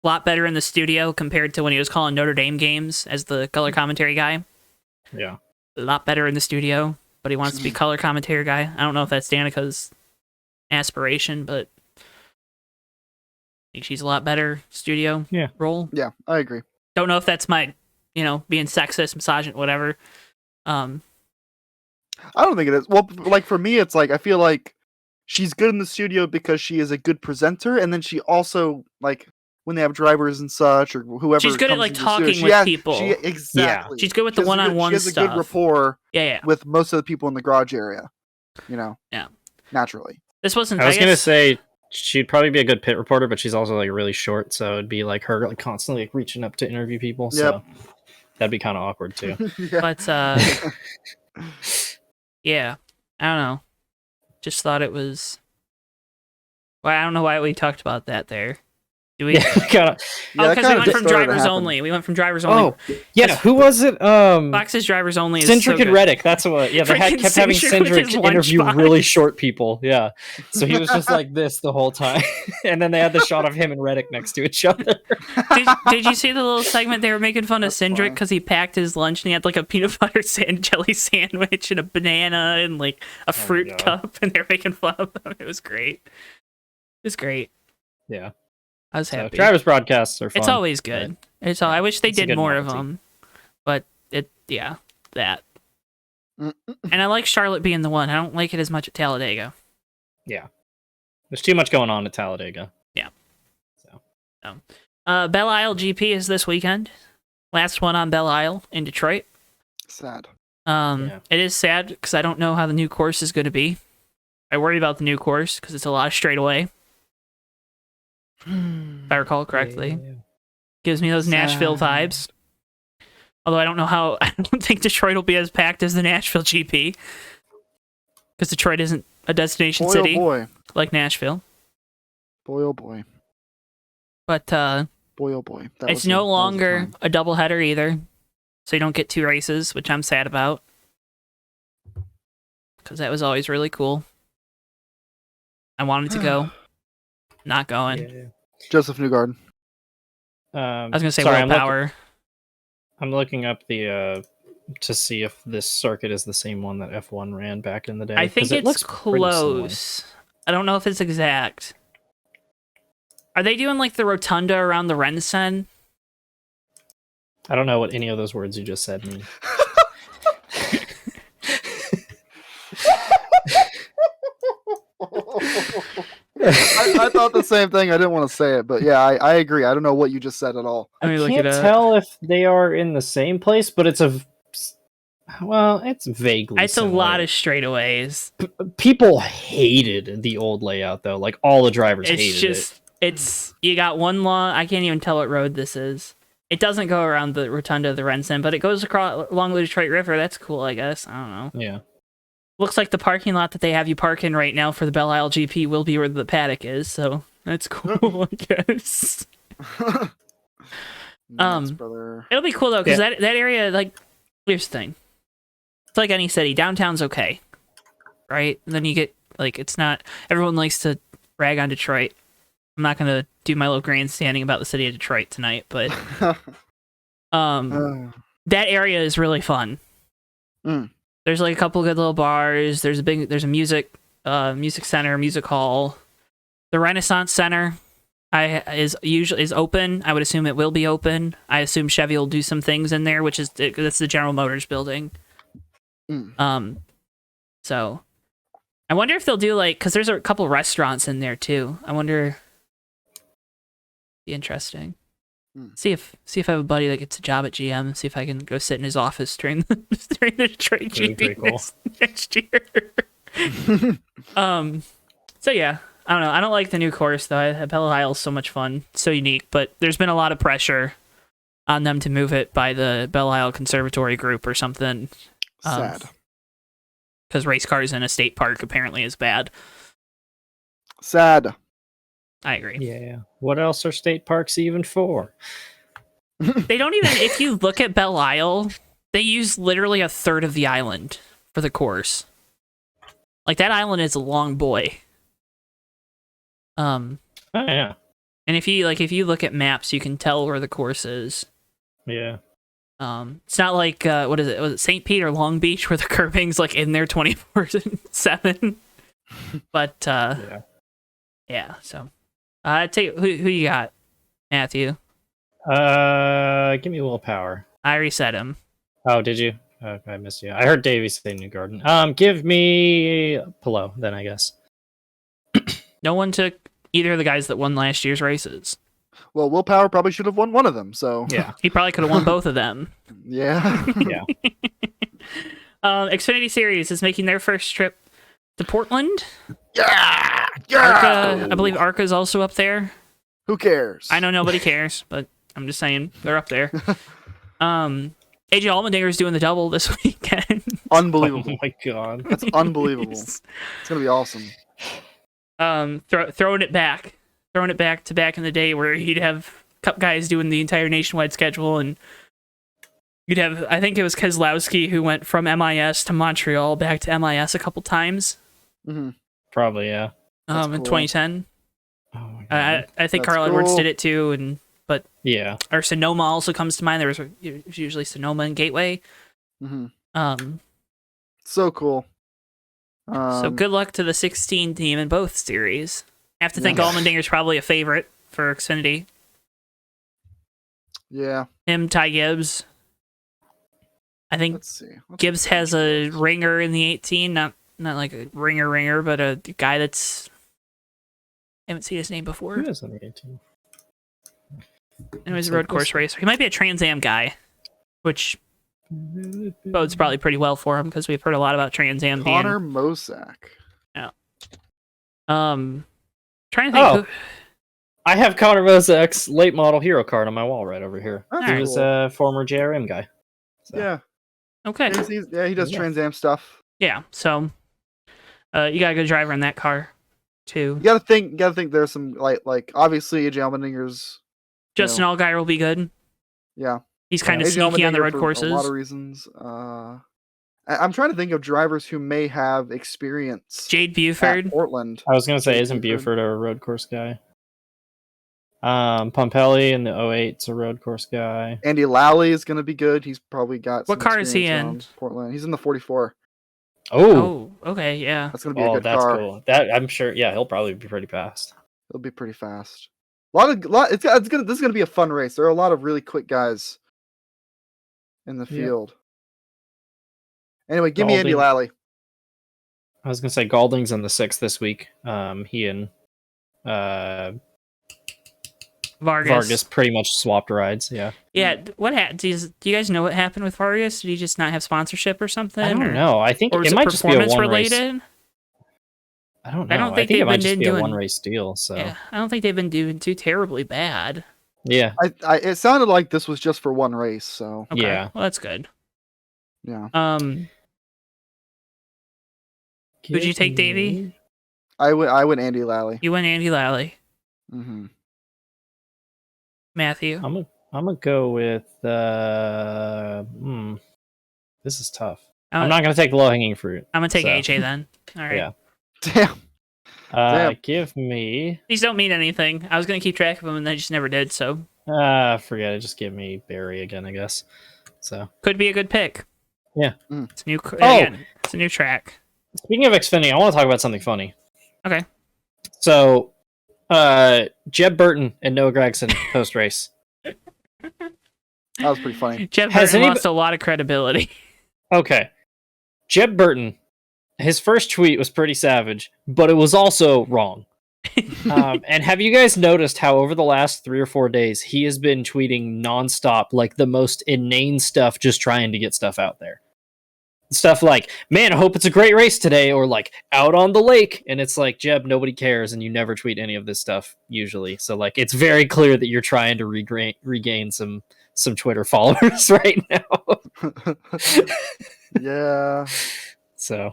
S2: A lot better in the studio compared to when he was calling Notre Dame games as the color commentary guy.
S1: Yeah.
S2: A lot better in the studio, but he wants to be color commentary guy. I don't know if that's Danica's aspiration, but I think she's a lot better studio role.
S4: Yeah, I agree.
S2: Don't know if that's my, being sexist, misogynist, whatever.
S4: I don't think it is. Well, like for me, it's like I feel like she's good in the studio because she is a good presenter, and then she also like when they have drivers and such or whoever.
S2: She's good at like talking with people.
S4: Exactly.
S2: Yeah. She's good with the one-on-one stuff.
S4: She has a good rapport.
S2: Yeah.
S4: With most of the people in the garage area. Yeah. Naturally.
S2: This wasn't.
S1: I was gonna say she'd probably be a good pit reporter, but she's also like really short, so it'd be like her like constantly like reaching up to interview people. So that'd be kind of awkward too.
S2: But yeah, I don't know. Just thought it was. Well, I don't know why we talked about that there. Do we?
S1: Because
S2: we went from drivers only. We went from drivers only.
S1: Oh, yeah. Who was it?
S2: Fox's drivers only. Is
S1: Cindric
S2: so
S1: and Reddick. That's what. Yeah, they kept having Cindric interview really short people. Yeah, so he was just like this the whole time, and then they had the shot of him and Reddick next to each other.
S2: Did you see the little segment they were making fun of Cindric because he packed his lunch and he had like a peanut butter jelly sandwich and a banana and like a fruit cup, and they were making fun of him. It was great. It was great.
S1: Yeah.
S2: I was happy.
S1: Drivers broadcasts are fun.
S2: It's always good. I wish they did more of them, but that. And I like Charlotte being the one. I don't like it as much at Talladega.
S1: Yeah, there's too much going on at Talladega.
S2: Yeah. Belle Isle GP is this weekend. Last one on Belle Isle in Detroit.
S4: Sad.
S2: It is sad because I don't know how the new course is going to be. I worry about the new course because it's a lot of straightaway. If I recall correctly. Yeah. Gives me those Nashville vibes. Although I don't think Detroit will be as packed as the Nashville GP. Because Detroit isn't a destination city like Nashville.
S4: Boy, oh boy.
S2: But
S4: Boy, oh boy.
S2: it's no longer a doubleheader either. So you don't get 2 races, which I'm sad about. Because that was always really cool. I wanted to go. Not going.
S1: Yeah.
S4: Joseph Newgarden.
S2: I was going to say
S1: sorry,
S2: willpower.
S1: I'm looking up the to see if this circuit is the same one that F1 ran back in the day.
S2: I think
S1: it
S2: it's
S1: looks pretty
S2: close. I don't know if it's exact. Are they doing like the rotunda around the Rensen?
S1: I don't know what any of those words you just said mean.
S4: I thought the same thing. I didn't want to say it, but yeah, I agree. I don't know what you just said at all.
S1: I can't tell if they are in the same place, but it's vaguely.
S2: It's
S1: similar.
S2: a lot of straightaways.
S1: People hated the old layout though. Like all the drivers hated it.
S2: It's you got one long. I can't even tell what road this is. It doesn't go around the rotunda of the Rensen, but it goes across along the Detroit River. That's cool, I guess. I don't know.
S1: Yeah.
S2: Looks like the parking lot that they have you park in right now for the Belle Isle GP will be where the paddock is, so that's cool, I guess.
S4: Nice, brother.
S2: It'll be cool though, because that area, like, here's the thing. It's like any city. Downtown's okay, right? And then you get, like, it's not... Everyone likes to rag on Detroit. I'm not going to do my little grandstanding about the city of Detroit tonight, but... that area is really fun. There's like a couple good little bars. There's a music center, music hall. The Renaissance Center is open. I would assume it will be open. I assume Chevy will do some things in there, that's the General Motors building. So I wonder if they'll do like, because there's a couple restaurants in there too. I wonder. Be interesting. See if I have a buddy that gets a job at GM. See if I can go sit in his office during the Detroit GP next year. So yeah, I don't know. I don't like the new course though. Belle Isle is so much fun, so unique. But there's been a lot of pressure on them to move it by the Belle Isle Conservatory Group or something.
S4: Sad.
S2: Because race cars in a state park apparently is bad.
S4: Sad.
S2: I agree.
S1: Yeah. What else are state parks even for?
S2: They don't even, if you look at Belle Isle, they use literally a third of the island for the course. Like, that island is a long boy.
S1: Oh, yeah.
S2: And if you look at maps, you can tell where the course is.
S1: Yeah.
S2: It's not like, what is it? Was it St. Pete or Long Beach where the curbing's like in there 24/7? But, yeah, so. Tell you, who you got, Matthew?
S1: Give me willpower.
S2: I reset him.
S1: Oh, did you? Okay, I missed you. I heard Davey say Newgarden. Give me Pillow, then I guess.
S2: No one took either of the guys that won last year's races.
S4: Well, willpower probably should have won one of them, so...
S1: Yeah.
S2: He probably could have won both of them.
S4: Yeah.
S1: Yeah.
S2: Xfinity Series is making their first trip to Portland.
S4: Yeah!
S2: I believe ARCA is also up there.
S4: Who cares?
S2: I know nobody cares, but I'm just saying they're up there. AJ Allmendinger is doing the double this weekend.
S4: Unbelievable.
S1: Oh my god.
S4: That's unbelievable. It's going to be awesome.
S2: Throwing it back to back in the day where he'd have Cup guys doing the entire nationwide schedule, and you'd have, I think it was Keselowski who went from MIS to Montreal back to MIS a couple times.
S4: Mm-hmm.
S1: Probably, yeah.
S2: In 2010.
S1: Oh my god.
S2: I think
S4: That's
S2: Carl Edwards
S4: cool.
S2: did it too,
S1: Yeah.
S2: or Sonoma also comes to mind. There was usually Sonoma and Gateway.
S4: Mm-hmm. So cool.
S2: So good luck to the 16 team in both series. I have to think
S4: Yeah.
S2: Allmendinger's probably a favorite for Xfinity.
S4: Yeah.
S2: Him, Ty Gibbs. I think
S4: Let's see.
S2: Gibbs has a ringer in the 18, not like a ringer, but a guy that's... I haven't seen his name before.
S1: Who is on the 18?
S2: And it was a road course racer. He might be a Trans Am guy, which bodes probably pretty well for him because we've heard a lot about Trans Am being...
S4: Connor Mosak.
S2: Yeah. Trying to think who...
S1: I have Connor Mosak's late model hero card on my wall right over here.
S4: That's
S1: He
S2: Alright.
S1: was a former JRM guy. So.
S4: Yeah.
S2: Okay.
S4: He does
S1: Yeah.
S4: Trans Am stuff.
S2: Yeah, so you got a good driver in that car. 2.
S4: You gotta think. There's some like obviously AJ Allmendinger's.
S2: Justin Allgaier will be good.
S4: Yeah,
S2: He's kind of
S4: AJ
S2: sneaky on the
S4: Allmendinger
S2: road
S4: for
S2: courses.
S4: A lot of reasons. I'm trying to think of drivers who may have experience.
S2: Jade Buford.
S4: At Portland.
S1: I was gonna say,
S4: Jade
S1: isn't Buford a road course guy? Pompelli in the 08's a road course guy.
S4: Andy Lally is going to be good. He's probably got.
S2: What
S4: some
S2: car is he in?
S4: around Portland. He's in the 44.
S2: Oh, okay, yeah.
S4: That's going to be a good
S1: that's
S4: car.
S1: cool. That I'm sure. Yeah, he'll probably be pretty fast.
S4: He'll be pretty fast. This is going to be a fun race. There are a lot of really quick guys in the field. Anyway, give me Andy
S1: Galding.
S4: Lally.
S1: I was gonna say Galding's in the 6th this week. He and Vargas pretty much swapped rides. Yeah.
S2: Yeah. What happened? Do you guys know what happened with Vargas? Did he just not have sponsorship or something?
S1: I don't know. I think
S2: or
S1: it might just be a one
S2: related?
S1: race. I don't know.
S2: I don't think
S1: it might
S2: they've
S1: just
S2: been
S1: be
S2: doing
S1: a one race deal. So
S2: yeah, I don't think they've been doing too terribly bad.
S1: yeah.
S4: It sounded like this was just for one race. So
S2: Okay.
S1: Yeah.
S2: Well, that's good.
S4: yeah.
S2: Who'd you take, Davey?
S4: I went Andy Lally.
S2: You went Andy Lally.
S4: Mm-hmm.
S2: Matthew.
S1: I'm gonna go with. This is tough. I'm not gonna take low hanging fruit.
S2: I'm gonna take AJ then. All right.
S1: Yeah.
S4: Damn. Damn.
S1: Give me.
S2: These don't mean anything. I was gonna keep track of them, and I just never did. So.
S1: Forget it. Just give me Barry again, I guess. So
S2: could be a good pick.
S1: Yeah.
S2: It's a new. Again, it's a new track.
S1: Speaking of Xfinity, I want to talk about something funny.
S2: Okay.
S1: So, Jeb Burton and Noah Gragson post race.
S4: That was pretty funny.
S2: Jeb Burton lost a lot of credibility.
S1: Okay. Jeb Burton, his first tweet was pretty savage, but it was also wrong. And have you guys noticed how over the last 3 or 4 days he has been tweeting nonstop, like the most inane stuff, just trying to get stuff out there? Stuff like, man, I hope it's a great race today, or like, out on the lake. And it's like, Jeb, nobody cares, and you never tweet any of this stuff, usually. So, like, it's very clear that you're trying to regain some Twitter followers right now.
S4: Yeah.
S1: So,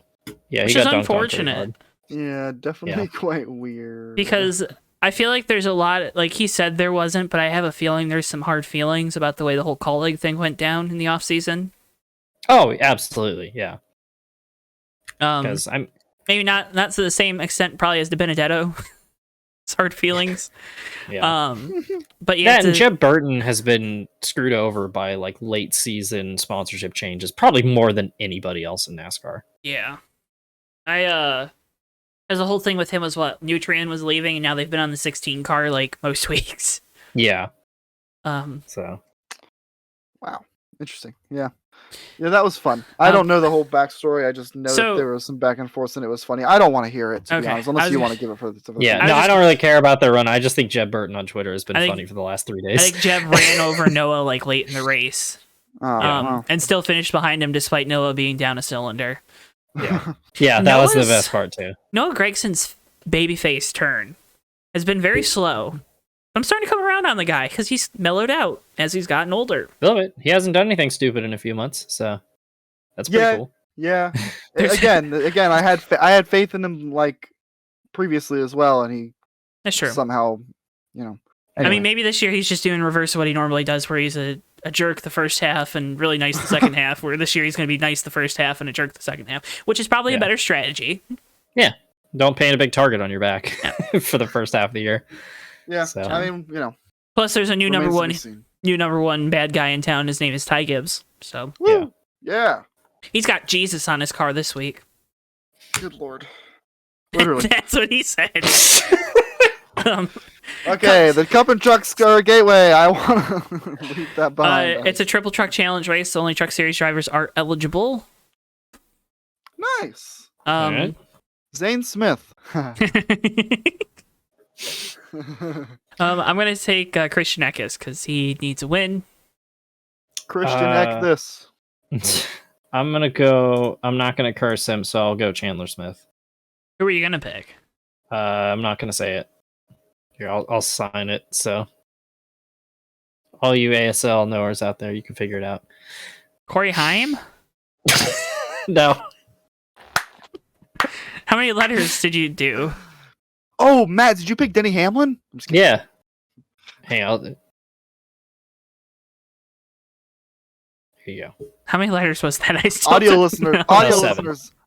S1: yeah,
S2: which
S1: he got
S2: is
S1: dunked
S2: unfortunate.
S1: on pretty hard.
S4: Yeah, definitely quite weird.
S2: Because I feel like there's a lot, like he said there wasn't, but I have a feeling there's some hard feelings about the way the whole colleague thing went down in the off season.
S1: Oh, absolutely, yeah.
S2: Because
S1: I'm
S2: maybe not to the same extent probably as the Benedetto. It's hard feelings.
S1: Yeah.
S2: But yeah,
S1: and Jeb Burton has been screwed over by like late season sponsorship changes, probably more than anybody else in NASCAR.
S2: Yeah. As a whole thing with him was what Nutrien was leaving, and now they've been on the 16 car like most weeks.
S1: Yeah.
S2: So.
S4: Wow. Interesting. Yeah. Yeah, that was fun. I don't know the whole backstory. I just know that there was some back and forth, and it was funny. I don't want to hear it, to be honest, unless you want to give it for the
S1: Yeah, no, I don't really care about their run. I just think Jeb Burton on Twitter has been funny for the last 3 days.
S2: I think Jeb ran over Noah like late in the race, and still finished behind him despite Noah being down a cylinder.
S1: Yeah, yeah, that was the best part too.
S2: Noah Gregson's babyface turn has been very slow. I'm starting to come around on the guy because he's mellowed out as he's gotten older.
S1: A little bit. He hasn't done anything stupid in a few months, so that's pretty cool.
S4: Yeah. again, I had faith in him like previously as well, and he
S2: that's true.
S4: Somehow, Anyway.
S2: I mean, maybe this year he's just doing reverse of what he normally does, where he's a jerk the first half and really nice the second half. Where this year he's going to be nice the first half and a jerk the second half, which is probably a better strategy.
S1: Yeah, don't paint a big target on your back for the first half of the year.
S4: Yeah,
S1: so.
S4: I mean,
S2: Plus, there's a new number one bad guy in town. His name is Ty Gibbs. So
S4: yeah,
S2: he's got Jesus on his car this week.
S4: Good Lord, literally.
S2: That's what he said.
S4: Okay, the Cup and Truck Gateway. I want to leave that behind.
S2: It's a triple truck challenge race. So only Truck Series drivers are eligible.
S4: Nice.
S1: Right.
S4: Zane Smith.
S2: I'm gonna take Christian Eckes because he needs a win.
S4: Christian Eck this.
S1: I'm not gonna curse him, so I'll go Chandler Smith.
S2: Who are you gonna pick?
S1: I'm not gonna say it. Here, I'll sign it. So, all you ASL knowers out there, you can figure it out.
S2: Corey Haim?
S1: No.
S2: How many letters did you do?
S4: Oh, Matt, did you pick Denny Hamlin? I'm just kidding.
S1: Yeah. Hang on. Here you go.
S2: How many letters was that? I still
S4: Audio
S2: don't
S4: listeners,
S2: know.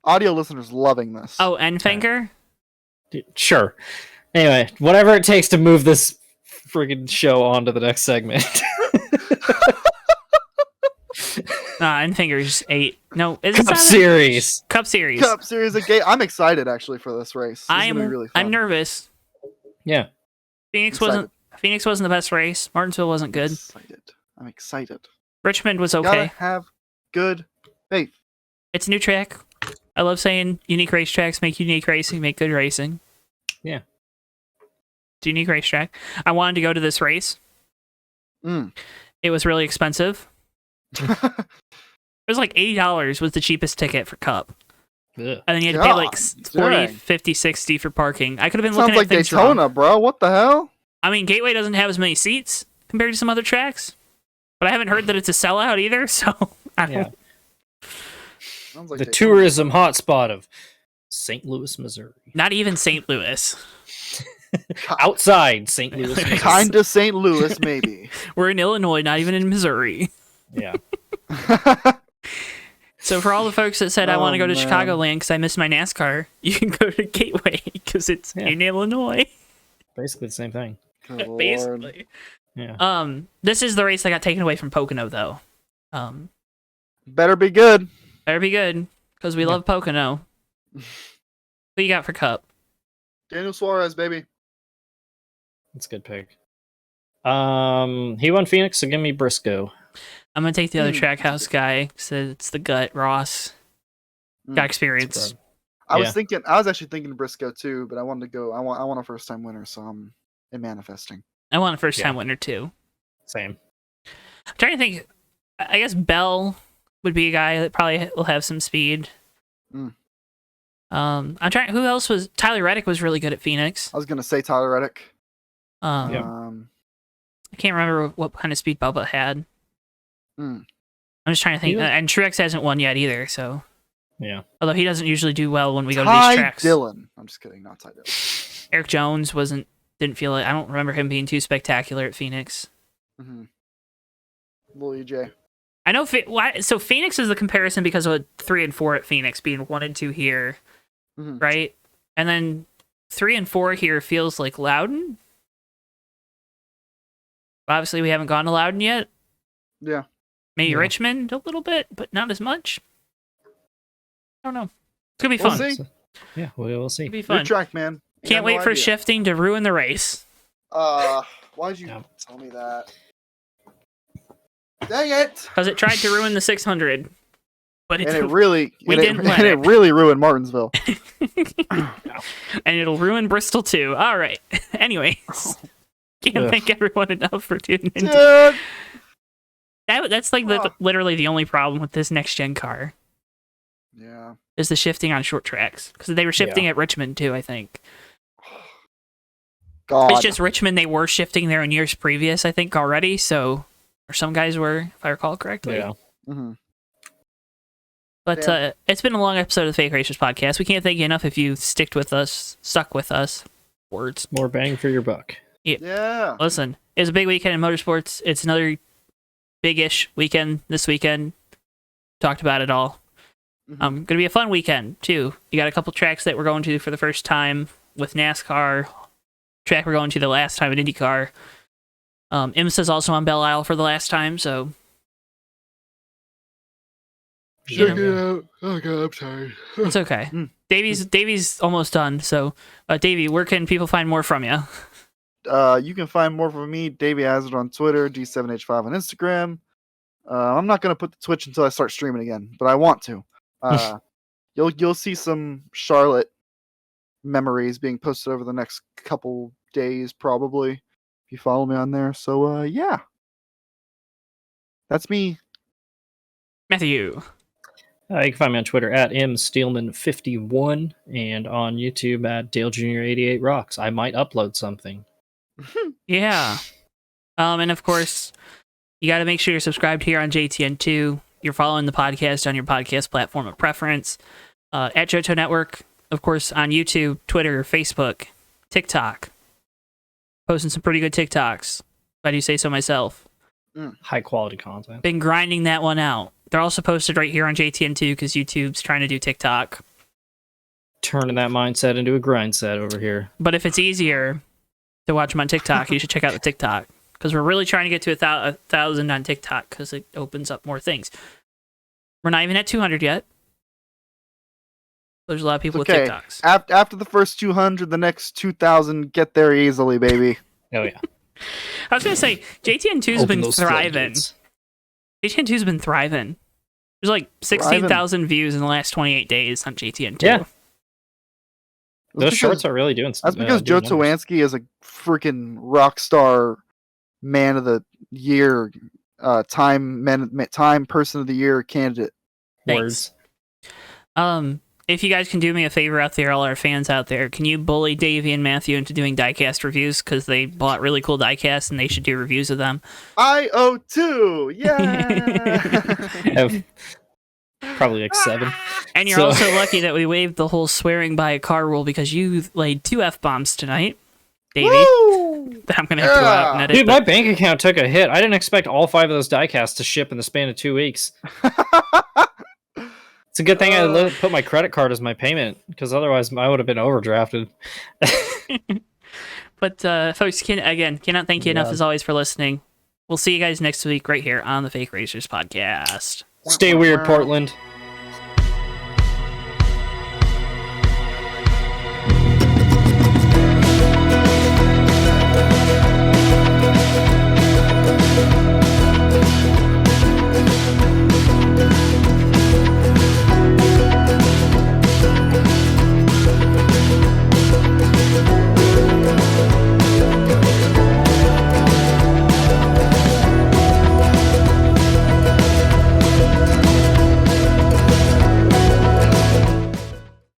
S4: audio listeners loving this.
S2: Oh, end finger?
S1: Sure. Anyway, whatever it takes to move this friggin' show on to the next segment.
S2: End finger's 8. No, it's
S1: Cup Series.
S2: Cup Series.
S4: Cup Series of Gate. I'm excited actually for this race. This is gonna be really fun.
S2: I'm nervous.
S1: Yeah.
S2: Phoenix wasn't the best race. Martinsville wasn't good.
S4: I'm excited.
S2: Richmond was
S4: Gotta
S2: okay.
S4: have good faith.
S2: It's a new track. I love saying unique racetracks make unique racing, make good racing.
S1: Yeah.
S2: It's a unique racetrack. I wanted to go to this race. It was really expensive. It was like $80 was the cheapest ticket for Cup.
S1: Ugh.
S2: And then you had to pay like 40, 50, 60 for parking. I could have been looking
S4: Sounds
S2: at
S4: like
S2: things
S4: Daytona,
S2: wrong.
S4: bro. What the hell?
S2: I mean, Gateway doesn't have as many seats compared to some other tracks. But I haven't heard that it's a sellout either, so I don't
S4: Sounds like
S1: The
S4: Daytona.
S1: tourism hotspot of St. Louis, Missouri.
S2: Not even St. Louis.
S1: Outside St. Louis, Missouri.
S4: Kinda St. Louis, maybe.
S2: We're in Illinois, not even in Missouri.
S1: Yeah.
S2: So for all the folks that said I want to go to
S4: man.
S2: Chicagoland because I miss my NASCAR, you can go to Gateway because it's in Illinois.
S1: Basically the same thing.
S4: Good Lord.
S2: Basically.
S1: Yeah.
S2: This is the race that got taken away from Pocono, though.
S4: Better be good.
S2: Better be good because we love Pocono. What you got for Cup?
S4: Daniel Suarez, baby.
S1: That's a good pick. He won Phoenix, so give me Briscoe.
S2: I'm gonna take the other Trackhouse guy. Said it's the gut. Ross got experience.
S4: I was actually thinking Briscoe too, but I wanted to go. I want a first time winner, so I'm manifesting.
S2: I want a first time winner too.
S1: Same.
S2: I'm trying to think. I guess Bell would be a guy that probably will have some speed. I'm trying. Who else was? Tyler Reddick was really good at Phoenix.
S4: I was gonna say Tyler Reddick.
S2: I can't remember what kind of speed Bubba had. I'm just trying to think. And Truex hasn't won yet either, so.
S1: Yeah.
S2: Although he doesn't usually do well when we go to these tracks.
S4: Dillon. I'm just kidding, not Ty Dillon.
S2: Eric Jones didn't feel it. I don't remember him being too spectacular at Phoenix.
S4: Little EJ.
S2: I know. So Phoenix is the comparison because of 3 and 4 at Phoenix being 1 and 2 here, right? And then 3 and 4 here feels like Loudon. Obviously, we haven't gone to Loudon yet.
S4: Yeah.
S2: Maybe Richmond a little bit, but not as much. I don't know. It's gonna be fun.
S4: We'll see.
S1: Yeah, we'll see.
S2: It'll be fun.
S4: New track, man.
S2: Can't wait for shifting to ruin the race.
S4: Why'd you tell me that? Dang it!
S2: Because it tried to ruin the 600, but it
S4: didn't
S2: ruined
S4: Martinsville.
S2: And it'll ruin Bristol too. All right. Anyways, can't thank everyone enough for tuning in. That's like literally the only problem with this next gen car.
S4: Yeah.
S2: Is the shifting on short tracks because they were shifting at Richmond too. I think.
S4: God.
S2: It's just Richmond. They were shifting there in years previous. I think already. So, or some guys were, if I recall correctly.
S1: Yeah.
S2: But it's been a long episode of the Fake Racers podcast. We can't thank you enough if you stuck with us. Words.
S1: More bang for your buck.
S4: Yeah.
S2: Listen, it's a big weekend in motorsports. It's another big-ish weekend this weekend. Talked about it all. Gonna be a fun weekend too. You got a couple tracks that we're going to for the first time with NASCAR. Track we're going to the last time at IndyCar. IMSA's also on Belle Isle for the last time, so.
S4: Check it out. Oh god, I'm sorry.
S2: It's okay. Davey's almost done. So, Davey, where can people find more from you?
S4: You can find more from me, Davey Hazard on Twitter, D7H5 on Instagram. I'm not gonna put the Twitch until I start streaming again, but I want to. You'll see some Charlotte memories being posted over the next couple days, probably, if you follow me on there. So yeah, that's me.
S2: Matthew.
S1: You can find me on Twitter at msteelman51 and on YouTube at Dale Jr. 88 Rocks. I might upload something.
S2: Yeah. And of course, you got to make sure you're subscribed here on JTN2. You're following the podcast on your podcast platform of preference. At Johto Network, of course, on YouTube, Twitter, Facebook, TikTok. Posting some pretty good TikToks. If I do say so myself.
S1: High quality content.
S2: Been grinding that one out. They're also posted right here on JTN2 because YouTube's trying to do TikTok.
S1: Turning that mindset into a grind set over here.
S2: But if it's easier to watch them on TikTok, you should check out the TikTok. Because we're really trying to get to 1,000 on TikTok because it opens up more things. We're not even at 200 yet. There's a lot of people with TikToks.
S4: After the first 200, the next 2,000 get there easily, baby.
S1: Oh, yeah.
S2: I was going to say, JTN2's been thriving. JTN2's been thriving. There's like 16,000 views in the last 28 days on JTN2.
S1: Yeah. Those shorts are really doing stuff.
S4: That's because Joe Tawansky is a freaking rock star man of the year, time person of the year candidate.
S2: Thanks. Words. If you guys can do me a favor out there, all our fans out there, can you bully Davey and Matthew into doing diecast reviews? Because they bought really cool diecasts and they should do reviews of them.
S4: IO2! Yeah!
S1: Probably like 7.
S2: And you're also lucky that we waived the whole swearing by a car rule because you laid 2 F-bombs tonight, Davey. That I'm going to have to go out and edit.
S1: Dude, my bank account took a hit. I didn't expect all 5 of those diecasts to ship in the span of 2 weeks. It's a good thing I put my credit card as my payment, because otherwise I would have been overdrafted.
S2: But folks, cannot thank you enough as always for listening. We'll see you guys next week right here on the Fake Racers Podcast.
S1: Stay weird, Portland.